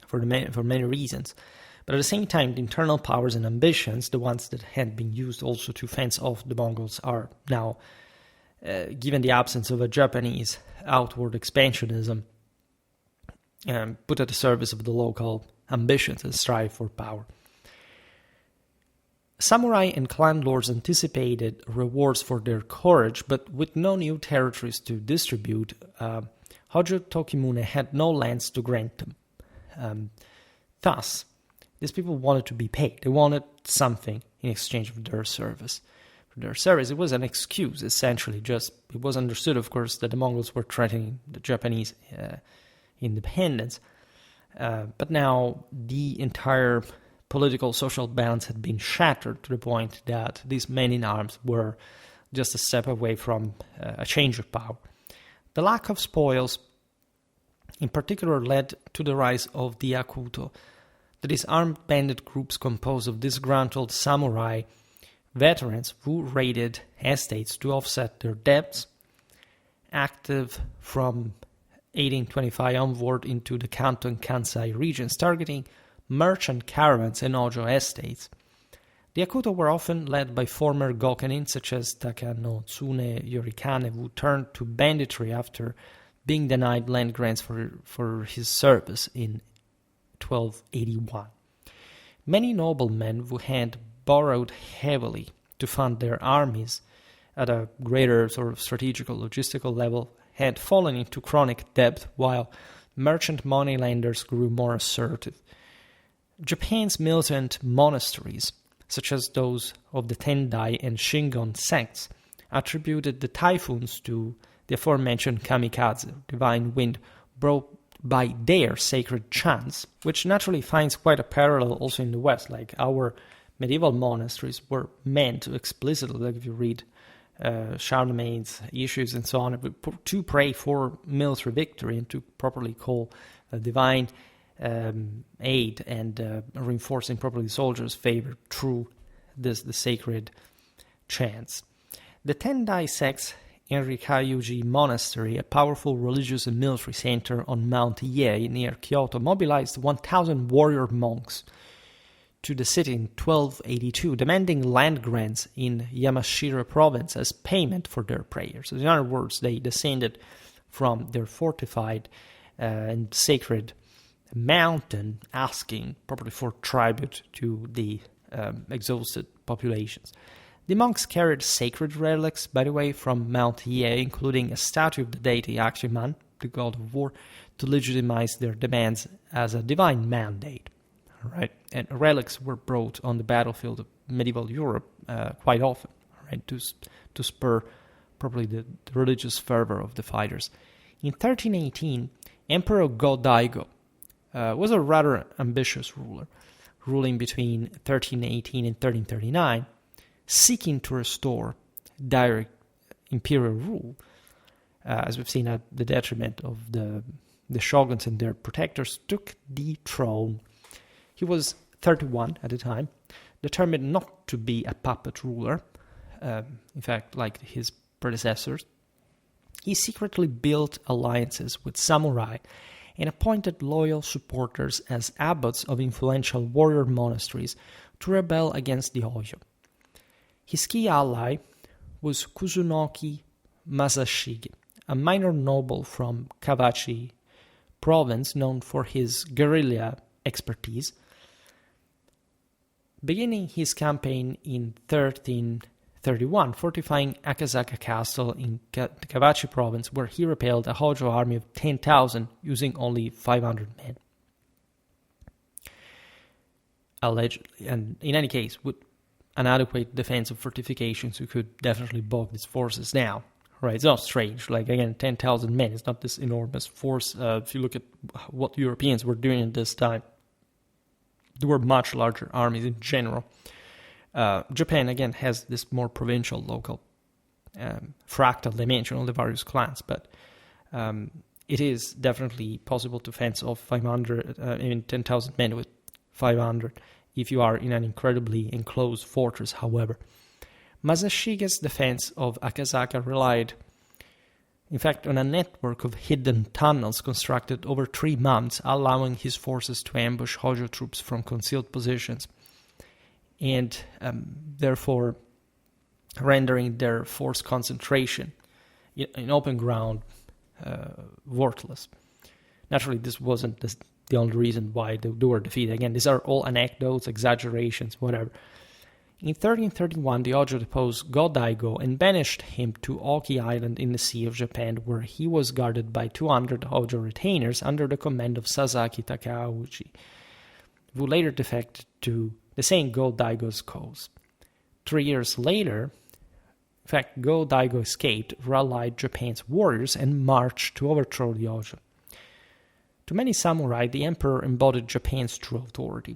for many reasons. But at the same time, the internal powers and ambitions, the ones that had been used also to fence off the Mongols, are now, given the absence of a Japanese outward expansionism, put at the service of the local ambitions and strive for power. Samurai and clan lords anticipated rewards for their courage, but with no new territories to distribute, Hojo Tokimune had no lands to grant them. Thus, these people wanted to be paid. They wanted something in exchange for their service. It was an excuse, essentially. It was understood, of course, that the Mongols were threatening the Japanese independence. But now the entire political, social balance had been shattered to the point that these men in arms were just a step away from a change of power. The lack of spoils, in particular, led to the rise of the Akuto, that is armed bandit groups composed of disgruntled samurai veterans who raided estates to offset their debts, active from 1825 onward into the Kanto and Kansai regions, targeting merchant caravans and Ojo estates. The Akuto were often led by former Gokenin such as Takanotsune Yorikane, who turned to banditry after being denied land grants for his service in 1281. Many noblemen who had borrowed heavily to fund their armies at a greater sort of strategical, logistical level had fallen into chronic debt, while merchant moneylenders grew more assertive. Japan's militant monasteries, such as those of the Tendai and Shingon sects, attributed the typhoons to the aforementioned kamikaze, divine wind, brought by their sacred chants, which naturally finds quite a parallel also in the West. Like our medieval monasteries were meant to explicitly, like if you read Charlemagne's issues and so on, to pray for military victory and to properly call divine aid and reinforcing properly soldiers' favor through the sacred chants. The Tendai sects in Rikayuji Monastery, a powerful religious and military center on Mount Ie near Kyoto, mobilized 1,000 warrior monks to the city in 1282, demanding land grants in Yamashiro province as payment for their prayers. In other words, they descended from their fortified and sacred mountain, asking properly for tribute to the exhausted populations. The monks carried sacred relics, by the way, from Mount Ie, including a statue of the deity Akshiman, the god of war, to legitimize their demands as a divine mandate. Right? And relics were brought on the battlefield of medieval Europe quite often, right, to spur probably the religious fervor of the fighters. In 1318, Emperor Go-Daigo was a rather ambitious ruler, ruling between 1318 and 1339, seeking to restore direct imperial rule, as we've seen at the detriment of the shoguns and their protectors, took the throne. He was 31 at the time, determined not to be a puppet ruler, in fact, like his predecessors. He secretly built alliances with samurai and appointed loyal supporters as abbots of influential warrior monasteries to rebel against the Oyo. His key ally was Kusunoki Masashige, a minor noble from Kawachi province known for his guerrilla expertise. Beginning his campaign in 13 1331, fortifying Akasaka Castle in Kawachi province, where he repelled a Hojo army of 10,000 using only 500 men. Allegedly, and in any case, with an adequate defensive fortifications, you could definitely bog these forces down. Right, it's not strange. Like, again, 10,000 men is not this enormous force. If you look at what Europeans were doing at this time, there were much larger armies in general. Japan, again, has this more provincial, local, fractal dimension of the various clans, but it is definitely possible to fence off 10,000 men with 500 if you are in an incredibly enclosed fortress, however. Masashige's defense of Akasaka relied, in fact, on a network of hidden tunnels constructed over 3 months, allowing his forces to ambush Hojo troops from concealed positions, and therefore rendering their force concentration in open ground worthless. Naturally, this wasn't the only reason why they were defeated. Again, these are all anecdotes, exaggerations, whatever. In 1331, the Hojo deposed Go-Daigo and banished him to Oki Island in the Sea of Japan, where he was guarded by 200 Hojo retainers under the command of Sasaki Takauji, who later defected to the same Go-Daigo's cause. 3 years later, in fact, Go-Daigo escaped, rallied Japan's warriors, and marched to overthrow the Hojo. To many samurai, the emperor embodied Japan's true authority.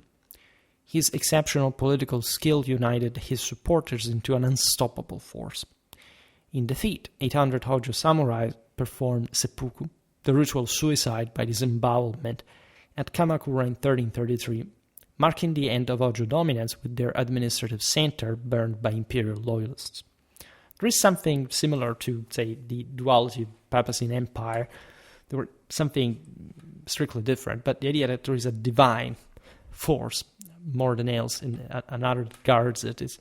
His exceptional political skill united his supporters into an unstoppable force. In defeat, 800 Hojo samurai performed seppuku, the ritual suicide by disembowelment, at Kamakura in 1333, marking the end of Hojo dominance with their administrative center burned by imperial loyalists. There is something similar to, say, the duality of papacy and empire. There were something strictly different, but the idea that there is a divine force more than else, and another that guards it is,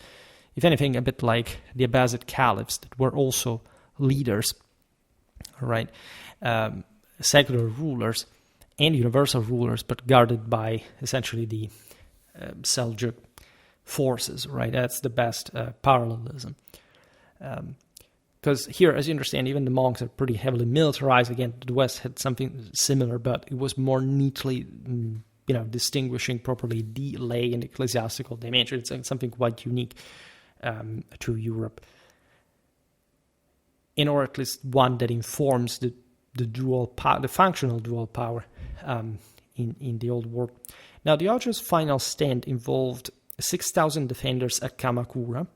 if anything, a bit like the Abbasid caliphs that were also leaders, right? Secular rulers and universal rulers, but guarded by essentially the Seljuk forces, right? That's the best parallelism. Because here, as you understand, even the monks are pretty heavily militarized. Again, the West had something similar, but it was more neatly distinguishing properly the lay and ecclesiastical dimension. It's something quite unique to Europe, or at least one that informs the functional dual power in the old world. Now, the Hojo's final stand involved 6,000 defenders at Kamakura,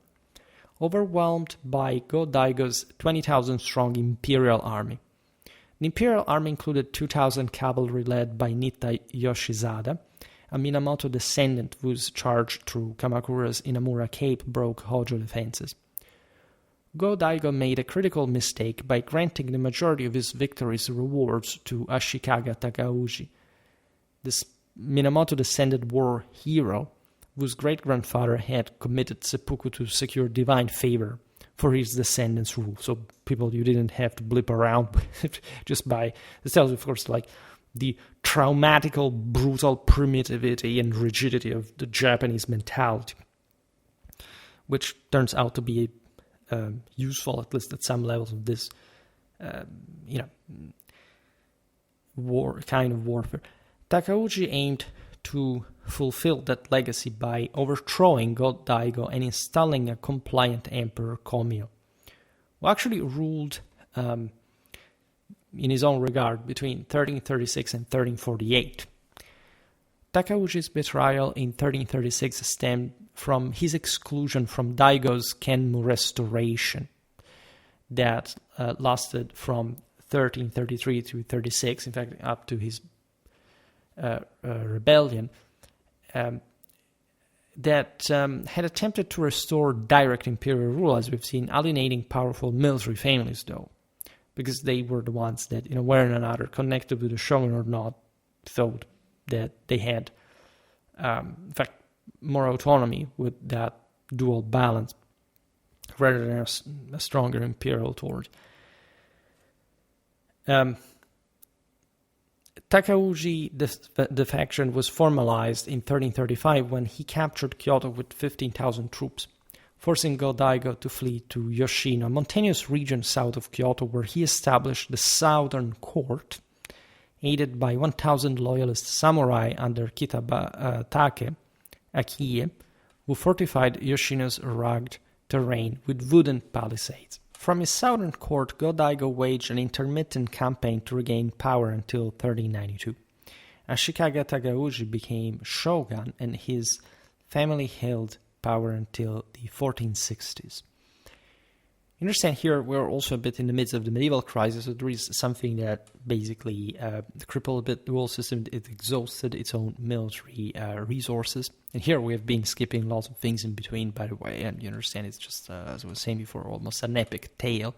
overwhelmed by Go-Daigo's 20,000 strong Imperial army. The Imperial army included 2,000 cavalry led by Nitta Yoshizada, a Minamoto descendant whose charge through Kamakura's Inamura Cape broke Hojo defenses. Go-Daigo made a critical mistake by granting the majority of his victories' rewards to Ashikaga Takauji, this Minamoto-descended war hero whose great-grandfather had committed seppuku to secure divine favor for his descendants' rule. So people you didn't have to blip around just by... This tells you, of course, like the traumatical, brutal primitivity and rigidity of the Japanese mentality, which turns out to be useful, at least at some levels of this, war kind of warfare. Takauji aimed to fulfill that legacy by overthrowing Go-Daigo and installing a compliant emperor, Komio, who actually ruled in his own regard between 1336 and 1348. Takauji's betrayal in 1336 stemmed from his exclusion from Daigo's Kenmu restoration that lasted from 1333 to 36, in fact, up to his rebellion, that had attempted to restore direct imperial rule, as we've seen, alienating powerful military families, though, because they were the ones that, in a way or another, connected with the shogun or not, thought that they had, in fact, more autonomy with that dual balance rather than a stronger imperial authority. Takauji defection was formalized in 1335 when he captured Kyoto with 15,000 troops, forcing Go-Daigo to flee to Yoshino, a mountainous region south of Kyoto, where he established the Southern Court, aided by 1,000 loyalist samurai under Kitabatake Akiye, who fortified Yoshino's rugged terrain with wooden palisades. From his southern court, Go-Daigo waged an intermittent campaign to regain power until 1392. Ashikaga Takauji became shogun, and his family held power until the 1460s. You understand, here we're also a bit in the midst of the medieval crisis, so there is something that basically crippled a bit the whole system. It exhausted its own military resources. And here we have been skipping lots of things in between, by the way, and you understand it's just, as I was saying before, almost an epic tale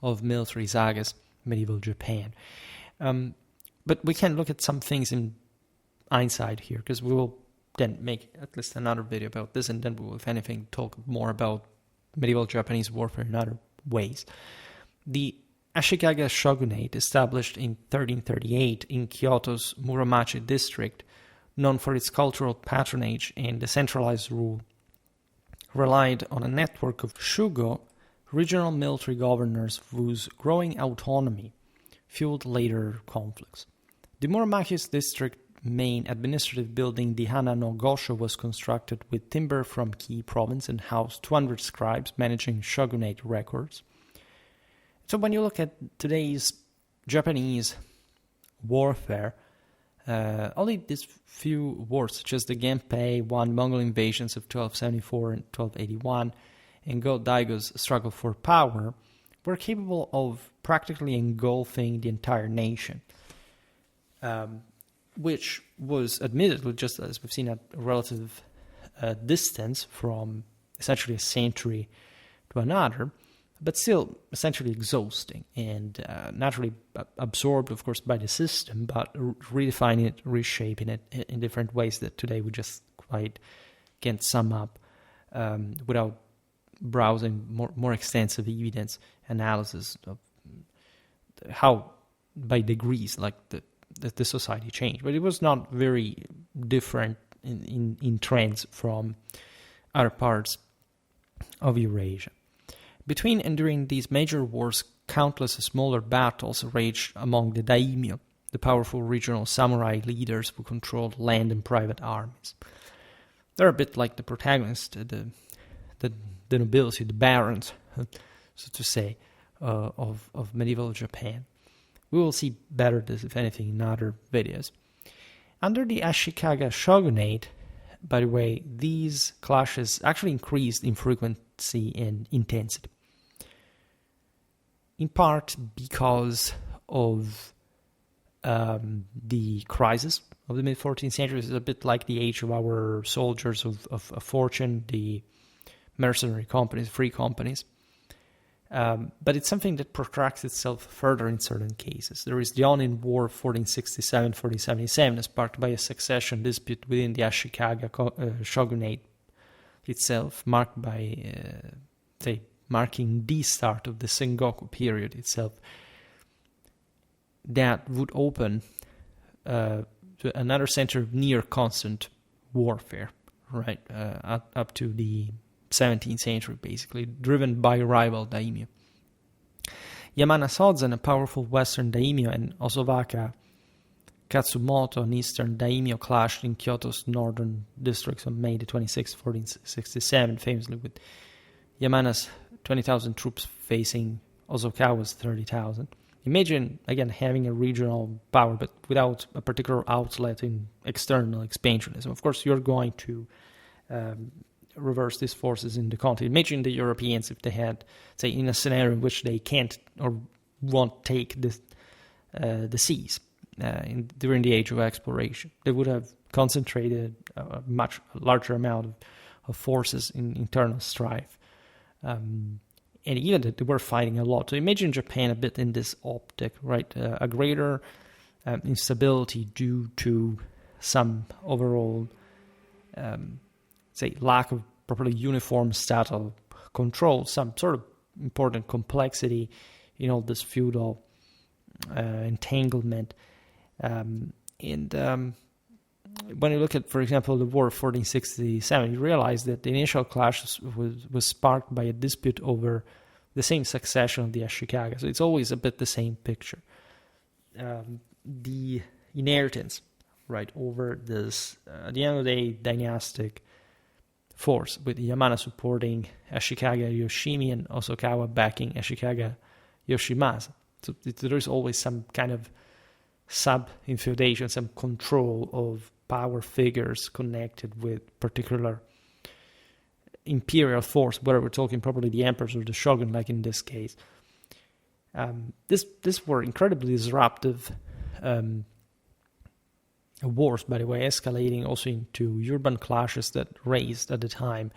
of military sagas, medieval Japan. But we can look at some things in hindsight here, because we will then make at least another video about this, and then we will, if anything, talk more about medieval Japanese warfare in other ways. The Ashikaga Shogunate, established in 1338 in Kyoto's Muromachi district, known for its cultural patronage and decentralized rule, relied on a network of shugo, regional military governors whose growing autonomy fueled later conflicts. The Muromachi's district main administrative building, the Hana no Gosho, was constructed with timber from Ki province and housed 200 scribes managing shogunate records. So when you look at today's Japanese warfare, only these few wars, such as the Genpei War, Mongol invasions of 1274 and 1281, and Go-Daigo's struggle for power, were capable of practically engulfing the entire nation. Which was admittedly, just as we've seen, at a relative distance from essentially a century to another, but still essentially exhausting and naturally absorbed, of course, by the system, but redefining it, reshaping it in different ways that today we just quite can't sum up without browsing more extensive evidence analysis of how, by degrees, like the society changed. But it was not very different in trends from other parts of Eurasia. Between and during these major wars, countless smaller battles raged among the daimyo, the powerful regional samurai leaders who controlled land and private armies. They're a bit like the protagonists, the nobility, the barons, so to say, of medieval Japan. We will see better this, if anything, in other videos. Under the Ashikaga Shogunate, by the way, these clashes actually increased in frequency and intensity. In part because of the crisis of the mid-14th century. It's a bit like the age of our soldiers of fortune, the mercenary companies, free companies. But it's something that protracts itself further in certain cases. There is the Onin War 1467-1477, sparked by a succession dispute within the Ashikaga Shogunate itself, marked by, marking the start of the Sengoku period itself, that would open to another center of near constant warfare, right, up to the 17th century, basically, driven by rival daimyo. Yamana Sozen, a powerful western daimyo, and Osowaka Katsumoto, an eastern daimyo, clashed in Kyoto's northern districts on May the 26th, 1467, famously with Yamana's 20,000 troops facing Ozokawa's 30,000. Imagine, again, having a regional power, but without a particular outlet in external expansionism. Of course, you're going to reverse these forces in the continent. Imagine the Europeans, if they had, say, in a scenario in which they can't or won't take the seas during the age of exploration. They would have concentrated a much larger amount of forces in internal strife. And even that they were fighting a lot. So imagine Japan a bit in this optic, right? A greater instability due to some overall, lack of properly uniform statal control, some sort of important complexity in all this feudal entanglement. And when you look at, for example, the War of 1467, you realize that the initial clash was sparked by a dispute over the same succession of the Ashikaga. So it's always a bit the same picture. The inheritance, right, over this, at the end of the day, dynastic force, with Yamana supporting Ashikaga Yoshimi and Hosokawa backing Ashikaga Yoshimasa. So there is always some kind of sub-infeudation, some control of power figures connected with particular imperial force, whether we're talking probably the emperors or the shogun, like in this case. This were incredibly disruptive wars, by the way, escalating also into urban clashes that raised at the time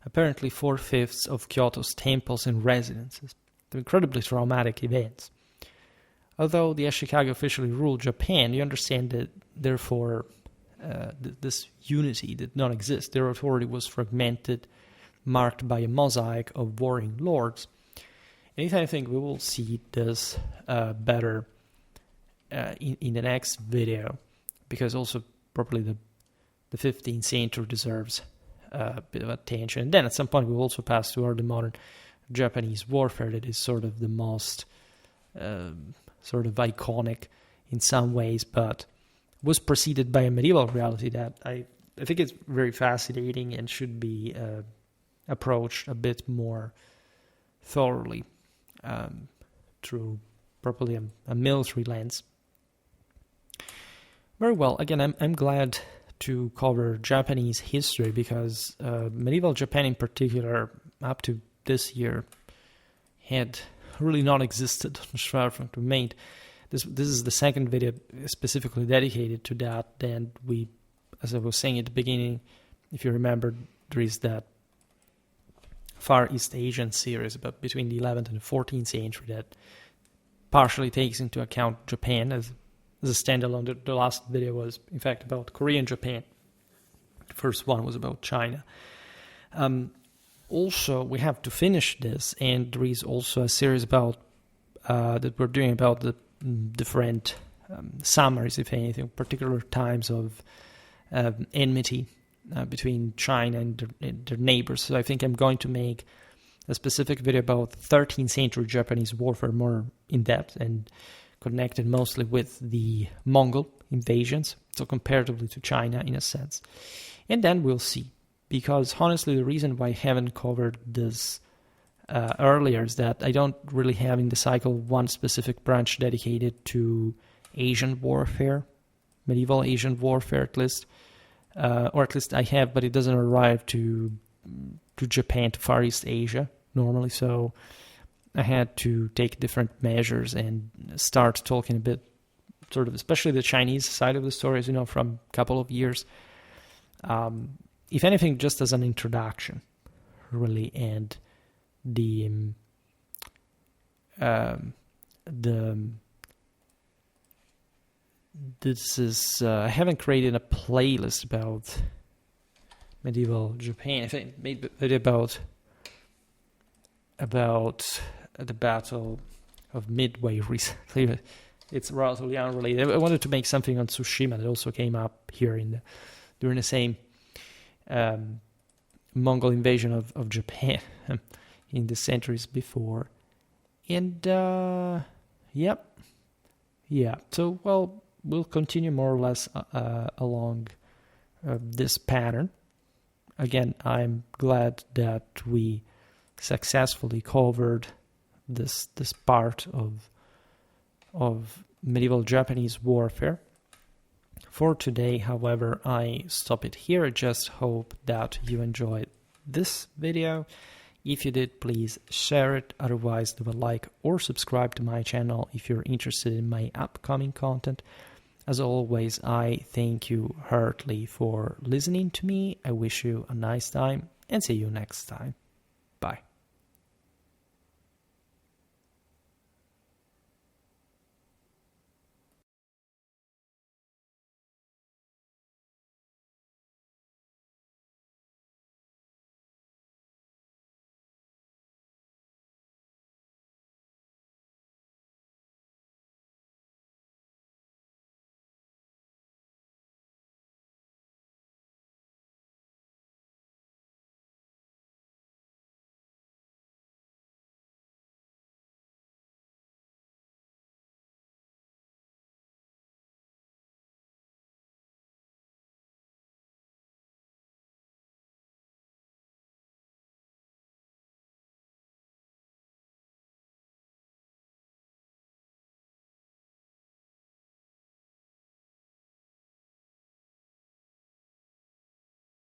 apparently 4/5 of Kyoto's temples and residences. They're incredibly traumatic events. Although the Ashikaga officially ruled Japan, you understand that, therefore, this unity did not exist. Their authority was fragmented, marked by a mosaic of warring lords. And if anything, we will see this better in the next video, because also probably the 15th century deserves a bit of attention. And then at some point we'll also pass to early modern Japanese warfare, that is sort of the most sort of iconic in some ways, but was preceded by a medieval reality that I think is very fascinating and should be approached a bit more thoroughly through probably a military lens. Very well. Again, I'm glad to cover Japanese history, because medieval Japan in particular, up to this year, had really not existed on Schwerpunkt. We made this is the second video specifically dedicated to that. And we, as I was saying at the beginning, if you remember, there is that Far East Asian series about between the 11th and the 14th century that partially takes into account Japan as a standalone. The last video was, in fact, about Korea and Japan. The first one was about China. Also, we have to finish this, and there is also a series about that we're doing about the different summaries, if anything, particular times of enmity between China and their neighbors. So I think I'm going to make a specific video about 13th century Japanese warfare, more in depth and connected mostly with the Mongol invasions, so comparatively to China in a sense. And then we'll see, because honestly the reason why I haven't covered this earlier is that I don't really have in the cycle one specific branch dedicated to Asian warfare, medieval Asian warfare at least, or at least I have, but it doesn't arrive to Japan, to Far East Asia normally, so I had to take different measures and start talking a bit, sort of, especially the Chinese side of the story, as you know, from a couple of years. If anything, just as an introduction, really, and this is I haven't created a playlist about medieval Japan. I think I made a video about the Battle of Midway recently. It's relatively unrelated. I wanted to make something on Tsushima that also came up here during the same Mongol invasion of Japan in the centuries before. And yeah. So, well, we'll continue more or less along this pattern. Again, I'm glad that we successfully covered this part of medieval Japanese warfare. For today, however, I stop it here. I just hope that you enjoyed this video. If you did, please share it. Otherwise, leave a like or subscribe to my channel if you're interested in my upcoming content. As always, I thank you heartily for listening to me. I wish you a nice time and see you next time.